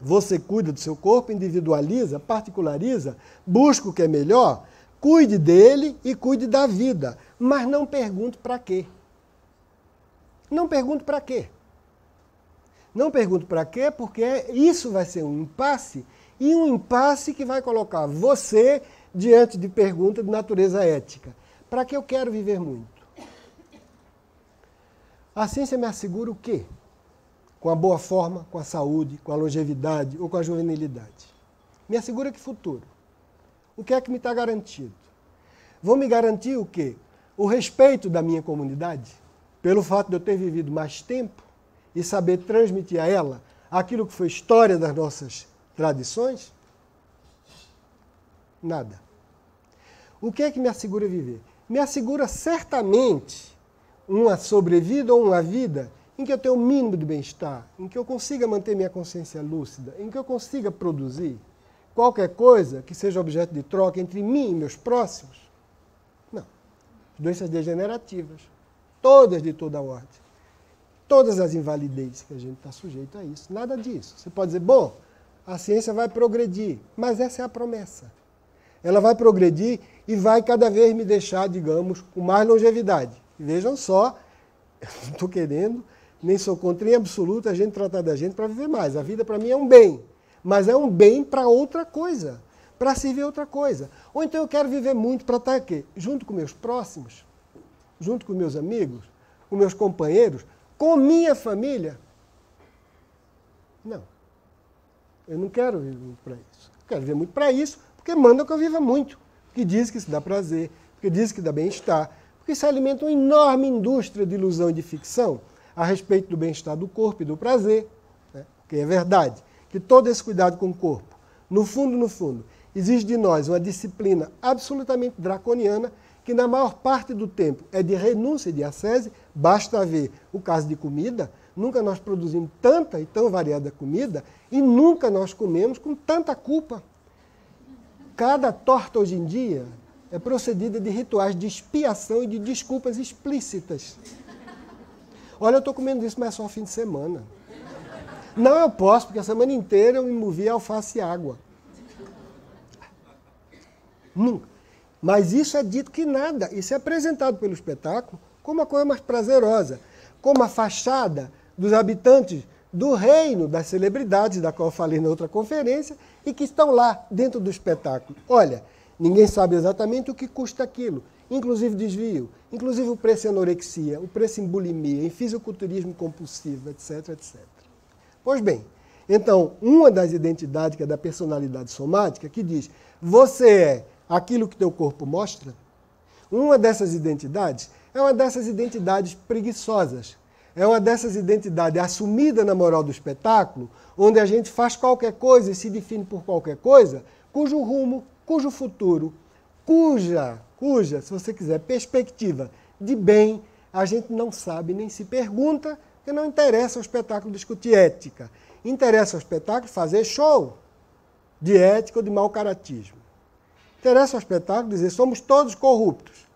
você cuida do seu corpo, individualiza, particulariza, busca o que é melhor, cuide dele e cuide da vida, mas não pergunte para quê. Não pergunte para quê. Não pergunto para quê, porque isso vai ser um impasse e um impasse que vai colocar você diante de perguntas de natureza ética. Para que eu quero viver muito? A ciência me assegura o quê? Com a boa forma, com a saúde, com a longevidade ou com a juvenilidade? Me assegura que futuro? O que é que me está garantido? Vão me garantir o quê? O respeito da minha comunidade, pelo fato de eu ter vivido mais tempo e saber transmitir a ela aquilo que foi história das nossas tradições? Nada. O que é que me assegura viver? Me assegura certamente uma sobrevida ou uma vida em que eu tenho o mínimo de bem-estar, em que eu consiga manter minha consciência lúcida, em que eu consiga produzir qualquer coisa que seja objeto de troca entre mim e meus próximos? Não. Doenças degenerativas, todas de toda ordem. Todas as invalidez que a gente está sujeito a isso. Nada disso. Você pode dizer, bom, a ciência vai progredir, mas essa é a promessa. Ela vai progredir e vai cada vez me deixar, digamos, com mais longevidade. E vejam só, eu não estou querendo, nem sou contra em absoluto a gente tratar da gente para viver mais. A vida para mim é um bem, mas é um bem para outra coisa, para servir outra coisa. Ou então eu quero viver muito para estar aqui, junto com meus próximos, junto com meus amigos, com meus companheiros, com minha família. Não. Eu não quero viver muito para isso. Eu quero viver muito para isso, porque mandam que eu viva muito. Porque diz que isso dá prazer, porque diz que dá bem-estar, porque isso alimenta uma enorme indústria de ilusão e de ficção a respeito do bem-estar do corpo e do prazer. Né? Porque é verdade que todo esse cuidado com o corpo, no fundo, exige de nós uma disciplina absolutamente draconiana que na maior parte do tempo é de renúncia e de ascese. Basta ver o caso de comida. Nunca nós produzimos tanta e tão variada comida e nunca nós comemos com tanta culpa. Cada torta hoje em dia é procedida de rituais de expiação e de desculpas explícitas. Olha, eu estou comendo isso, mas é só fim de semana. Não, eu posso, porque a semana inteira eu me movi a alface e água. Nunca. Mas isso é dito que nada. Isso é apresentado pelo espetáculo como uma coisa mais prazerosa, como a fachada dos habitantes do reino das celebridades, da qual eu falei na outra conferência, e que estão lá dentro do espetáculo. Olha, ninguém sabe exatamente o que custa aquilo, inclusive desvio, inclusive o preço em anorexia, o preço em bulimia, em fisiculturismo compulsivo, etc, etc. Pois bem, então, uma das identidades, que é da personalidade somática, que diz, você é aquilo que teu corpo mostra, uma dessas identidades é uma dessas identidades preguiçosas, é uma dessas identidades assumida na moral do espetáculo, onde a gente faz qualquer coisa e se define por qualquer coisa, cujo rumo, cujo futuro, cuja, se você quiser, perspectiva de bem, a gente não sabe nem se pergunta, porque não interessa ao espetáculo discutir ética. Interessa ao espetáculo fazer show de ética ou de mau caratismo. Interessa ao espetáculo dizer somos todos corruptos.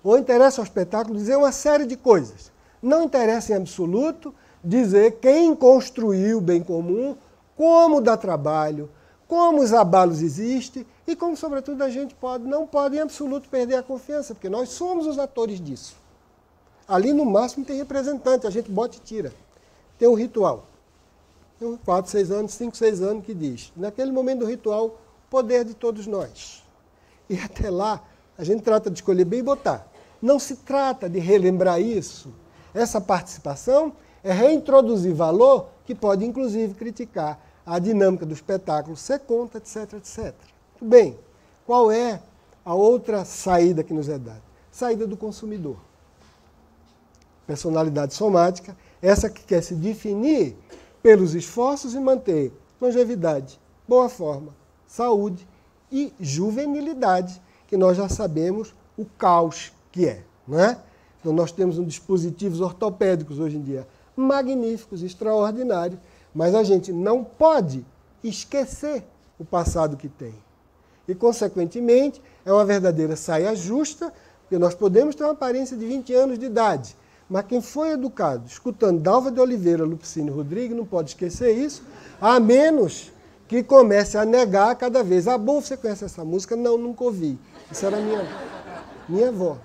Ou interessa ao espetáculo dizer uma série de coisas. Não interessa em absoluto dizer quem construiu o bem comum, como dá trabalho, como os abalos existem e como, sobretudo, a gente não pode em absoluto perder a confiança, porque nós somos os atores disso. Ali, no máximo, tem representante, a gente bota e tira. Tem um ritual. Tem 4, 6 anos, 5, 6 anos que diz, naquele momento do ritual, o poder de todos nós. E até lá, a gente trata de escolher bem e botar. Não se trata de relembrar isso. Essa participação é reintroduzir valor que pode, inclusive, criticar a dinâmica do espetáculo, ser conta, etc, etc. Muito bem, qual é a outra saída que nos é dada? Saída do consumidor. Personalidade somática, essa que quer se definir pelos esforços e manter longevidade, boa forma, saúde e juvenilidade, que nós já sabemos o caos que é, não é? Então nós temos dispositivos ortopédicos hoje em dia magníficos, extraordinários, mas a gente não pode esquecer o passado que tem. E, consequentemente, é uma verdadeira saia justa, porque nós podemos ter uma aparência de 20 anos de idade, mas quem foi educado escutando Dalva de Oliveira, Lupicínio Rodrigues, não pode esquecer isso, a menos que comece a negar cada vez. Ah, bom, você conhece essa música? Não, nunca ouvi. Isso era minha avó.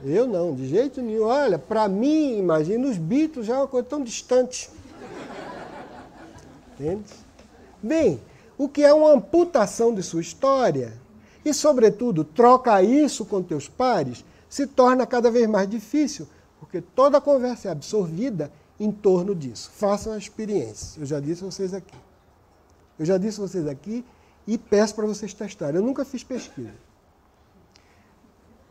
Eu não, de jeito nenhum. Olha, para mim, imagina, os Beatles já é uma coisa tão distante. Entende? Bem, o que é uma amputação de sua história. E, sobretudo, trocar isso com teus pares se torna cada vez mais difícil, porque toda a conversa é absorvida em torno disso. Façam a experiência. Eu já disse a vocês aqui. E peço para vocês testarem. Eu nunca fiz pesquisa.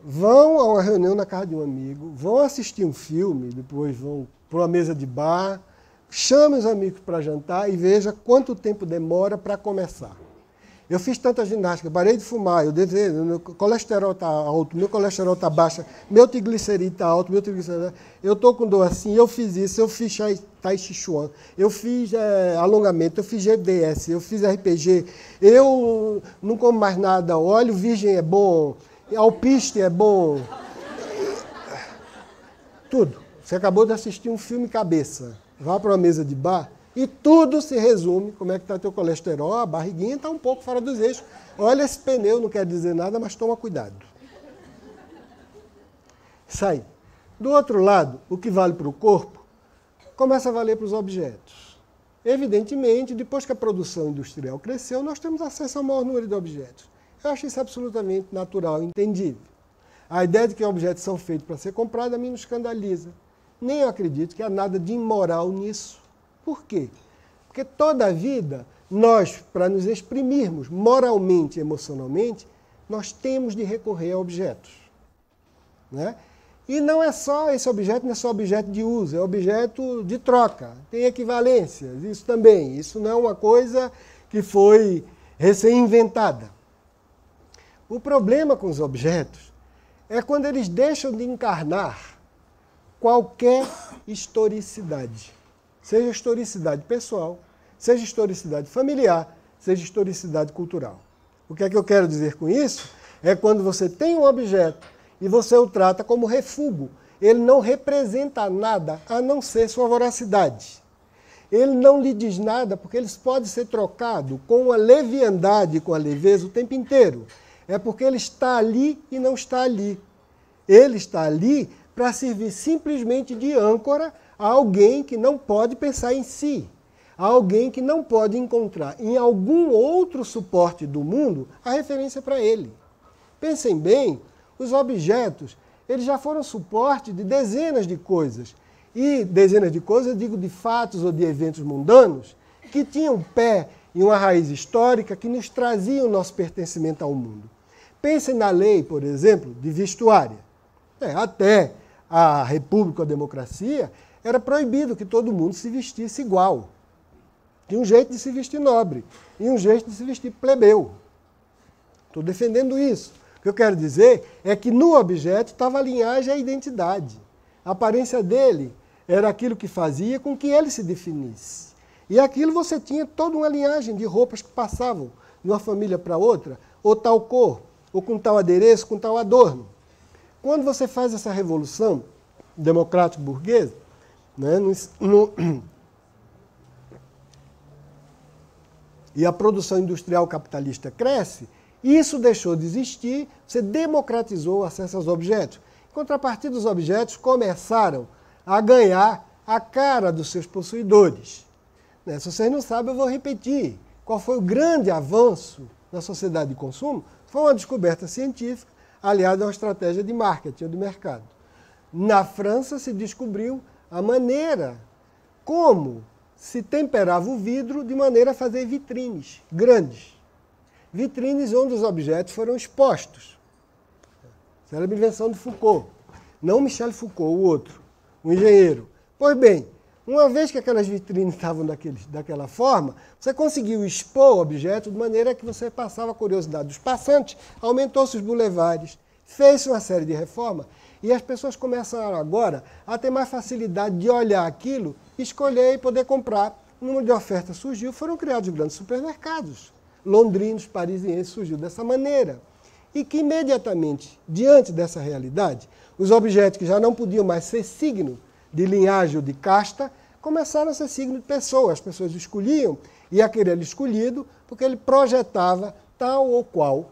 Vão a uma reunião na casa de um amigo, vão assistir um filme, depois vão para uma mesa de bar, chame os amigos para jantar e veja quanto tempo demora para começar. Eu fiz tanta ginástica, parei de fumar, meu colesterol está alto, meu colesterol está baixo, meu triglicerídeo está alto, eu estou com dor assim, eu fiz isso, eu fiz Tai Chi Chuan, eu fiz alongamento, eu fiz GDS, eu fiz RPG, eu não como mais nada, óleo virgem é bom, alpiste é bom, tudo. Você acabou de assistir um filme cabeça, vá para uma mesa de bar, e tudo se resume, como é que está teu colesterol, a barriguinha está um pouco fora dos eixos. Olha esse pneu, não quer dizer nada, mas toma cuidado. Isso aí. Do outro lado, o que vale para o corpo, começa a valer para os objetos. Evidentemente, depois que a produção industrial cresceu, nós temos acesso ao maior número de objetos. Eu acho isso absolutamente natural e entendível. A ideia de que objetos são feitos para ser comprados a mim não escandaliza. Nem eu acredito que há nada de imoral nisso. Por quê? Porque toda a vida, nós, para nos exprimirmos moralmente e emocionalmente, nós temos de recorrer a objetos. Né? E não é só esse objeto, não é só objeto de uso, é objeto de troca. Tem equivalências, isso também. Isso não é uma coisa que foi recém-inventada. O problema com os objetos é quando eles deixam de encarnar qualquer historicidade. Seja historicidade pessoal, seja historicidade familiar, seja historicidade cultural. O que é que eu quero dizer com isso? É quando você tem um objeto e você o trata como refúgio. Ele não representa nada a não ser sua voracidade. Ele não lhe diz nada porque ele pode ser trocado com a leviandade, com a leveza o tempo inteiro. É porque ele está ali e não está ali. Ele está ali para servir simplesmente de âncora a alguém que não pode pensar em si, a alguém que não pode encontrar em algum outro suporte do mundo a referência para ele. Pensem bem, os objetos eles já foram suporte de dezenas de coisas. E dezenas de coisas, eu digo de fatos ou de eventos mundanos, que tinham pé em uma raiz histórica que nos trazia o nosso pertencimento ao mundo. Pensem na lei, por exemplo, de vestuária. Até a República ou a democracia, era proibido que todo mundo se vestisse igual. Tinha um jeito de se vestir nobre e um jeito de se vestir plebeu. Estou defendendo isso. O que eu quero dizer é que no objeto estava a linhagem e a identidade. A aparência dele era aquilo que fazia com que ele se definisse. E aquilo você tinha toda uma linhagem de roupas que passavam de uma família para outra, ou tal cor, ou com tal adereço, com tal adorno. Quando você faz essa revolução democrático-burguesa, né, e a produção industrial capitalista cresce, isso deixou de existir, você democratizou o acesso aos objetos. Em contrapartida, os objetos começaram a ganhar a cara dos seus possuidores. Se vocês não sabem, eu vou repetir. Qual foi o grande avanço na sociedade de consumo? Foi uma descoberta científica aliada a uma estratégia de marketing ou de mercado. Na França se descobriu a maneira como se temperava o vidro de maneira a fazer vitrines grandes. Vitrines onde os objetos foram expostos. Célebre invenção de Foucault. Não Michel Foucault, o outro, um engenheiro. Pois bem, uma vez que aquelas vitrines estavam daquela forma, você conseguiu expor o objeto de maneira que você passava a curiosidade dos passantes, aumentou-se os bulevares, fez-se uma série de reformas, e as pessoas começaram agora a ter mais facilidade de olhar aquilo, escolher e poder comprar. O número de ofertas surgiu, foram criados grandes supermercados. Londrinos, parisienses, surgiu dessa maneira. E que imediatamente, diante dessa realidade, os objetos que já não podiam mais ser signo de linhagem ou de casta, começaram a ser signo de pessoa. As pessoas escolhiam, e aquele escolhido, porque ele projetava tal ou qual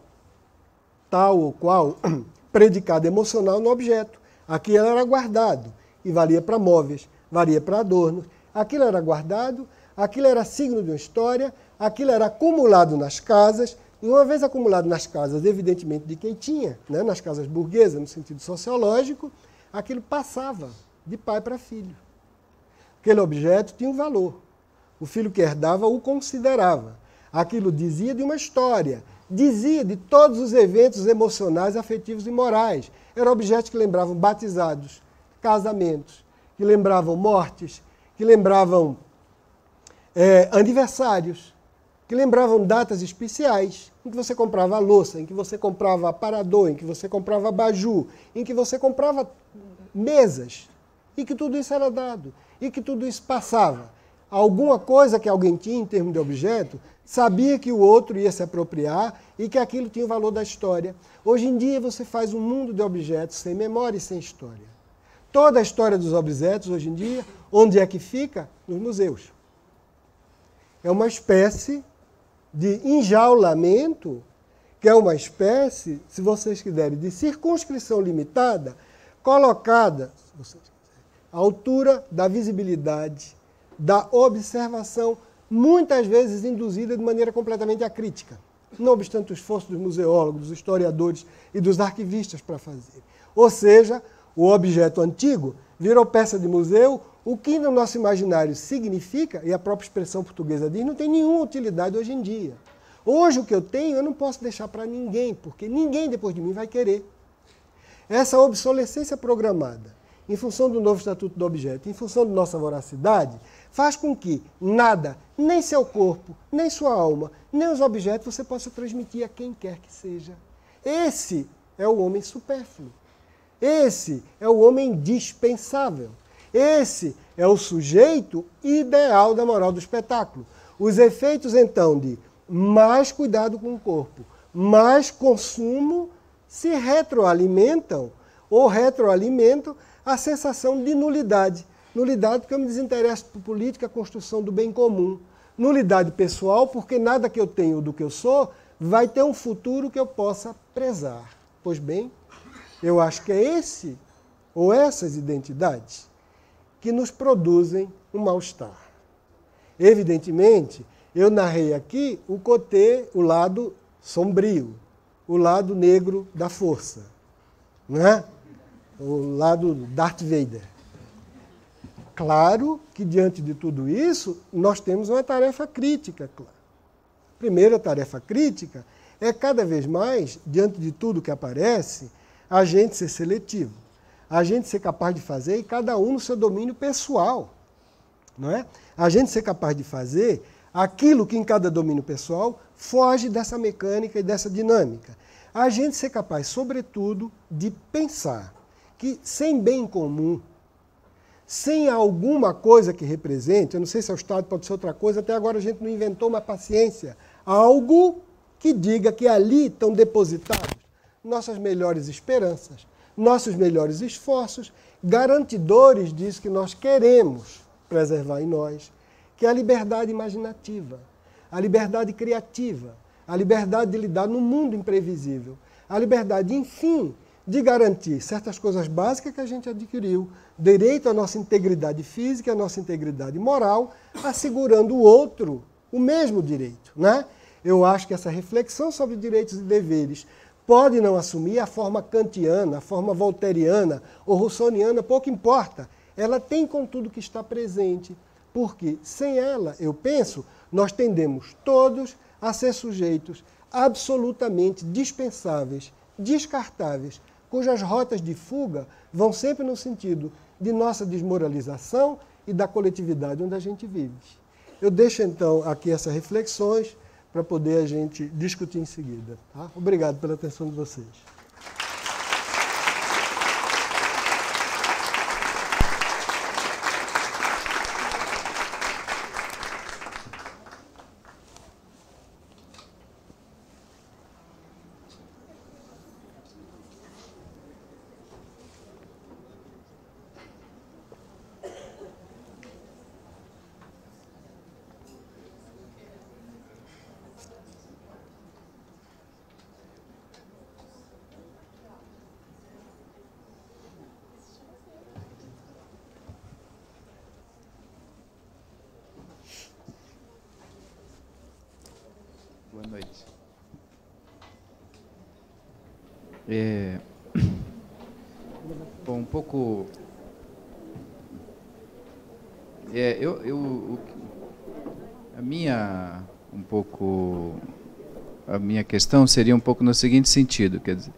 predicado emocional no objeto. Aquilo era guardado, e valia para móveis, valia para adornos. Aquilo era guardado, aquilo era signo de uma história, aquilo era acumulado nas casas, e uma vez acumulado nas casas, evidentemente, de quem tinha, né, nas casas burguesas, no sentido sociológico, aquilo passava de pai para filho. Aquele objeto tinha um valor. O filho que herdava o considerava. Aquilo dizia de uma história, dizia de todos os eventos emocionais, afetivos e morais. Eram objetos que lembravam batizados, casamentos, que lembravam mortes, que lembravam aniversários, que lembravam datas especiais, em que você comprava a louça, em que você comprava aparador, em que você comprava abajur, em que você comprava mesas, e que tudo isso era dado, e que tudo isso passava. Alguma coisa que alguém tinha em termos de objeto, sabia que o outro ia se apropriar e que aquilo tinha o valor da história. Hoje em dia você faz um mundo de objetos sem memória e sem história. Toda a história dos objetos hoje em dia, onde é que fica? Nos museus. É uma espécie de enjaulamento, que é uma espécie, se vocês quiserem, de circunscrição limitada, colocada à altura da visibilidade, da observação, muitas vezes induzida de maneira completamente acrítica, não obstante o esforço dos museólogos, dos historiadores e dos arquivistas para fazer. Ou seja, o objeto antigo virou peça de museu, o que no nosso imaginário significa, e a própria expressão portuguesa diz, não tem nenhuma utilidade hoje em dia. Hoje o que eu tenho eu não posso deixar para ninguém, porque ninguém depois de mim vai querer. Essa obsolescência programada, em função do novo Estatuto do Objeto, em função de nossa voracidade, faz com que nada, nem seu corpo, nem sua alma, nem os objetos você possa transmitir a quem quer que seja. Esse é o homem supérfluo. Esse é o homem dispensável. Esse é o sujeito ideal da moral do espetáculo. Os efeitos, então, de mais cuidado com o corpo, mais consumo, se retroalimentam ou retroalimentam a sensação de nulidade. Nulidade porque eu me desinteresso por política, a construção do bem comum. Nulidade pessoal porque nada que eu tenho do que eu sou vai ter um futuro que eu possa prezar. Pois bem, eu acho que é esse ou essas identidades que nos produzem um mal-estar. Evidentemente, eu narrei aqui o côté, o lado sombrio, o lado negro da força, né? O lado Darth Vader. Claro que, diante de tudo isso, nós temos uma tarefa crítica. Claro. A primeira tarefa crítica é, cada vez mais, diante de tudo que aparece, a gente ser seletivo, a gente ser capaz de fazer, e cada um no seu domínio pessoal. Não é? A gente ser capaz de fazer aquilo que em cada domínio pessoal foge dessa mecânica e dessa dinâmica. A gente ser capaz, sobretudo, de pensar que sem bem comum, sem alguma coisa que represente, eu não sei se é o Estado, pode ser outra coisa, até agora a gente não inventou uma paciência, algo que diga que ali estão depositados nossas melhores esperanças, nossos melhores esforços, garantidores disso que nós queremos preservar em nós, que é a liberdade imaginativa, a liberdade criativa, a liberdade de lidar num mundo imprevisível, a liberdade, enfim, de garantir certas coisas básicas que a gente adquiriu, direito à nossa integridade física, à nossa integridade moral, assegurando o outro o mesmo direito, né? Eu acho que essa reflexão sobre direitos e deveres pode não assumir a forma kantiana, a forma voltairiana ou russoniana, pouco importa. Ela tem, contudo, que está presente, porque sem ela, eu penso, nós tendemos todos a ser sujeitos absolutamente dispensáveis, descartáveis, cujas rotas de fuga vão sempre no sentido de nossa desmoralização e da coletividade onde a gente vive. Eu deixo, então, aqui essas reflexões para poder a gente discutir em seguida. Tá? Obrigado pela atenção de vocês. Boa noite. Bom, um pouco... A minha questão seria um pouco no seguinte sentido, quer dizer,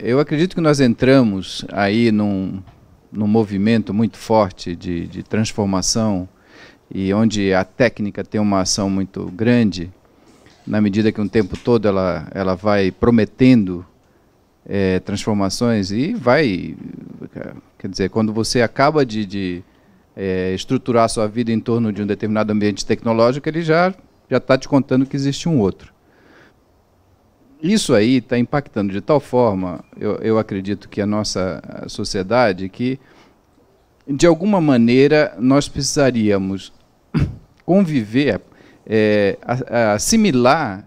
eu acredito que nós entramos aí num movimento muito forte de transformação, e onde a técnica tem uma ação muito grande, na medida que um tempo todo ela vai prometendo transformações, e vai, quer dizer, quando você acaba de estruturar a sua vida em torno de um determinado ambiente tecnológico, ele já está te contando que existe um outro. Isso aí está impactando de tal forma, eu acredito que a nossa sociedade, que, de alguma maneira, nós precisaríamos conviver, assimilar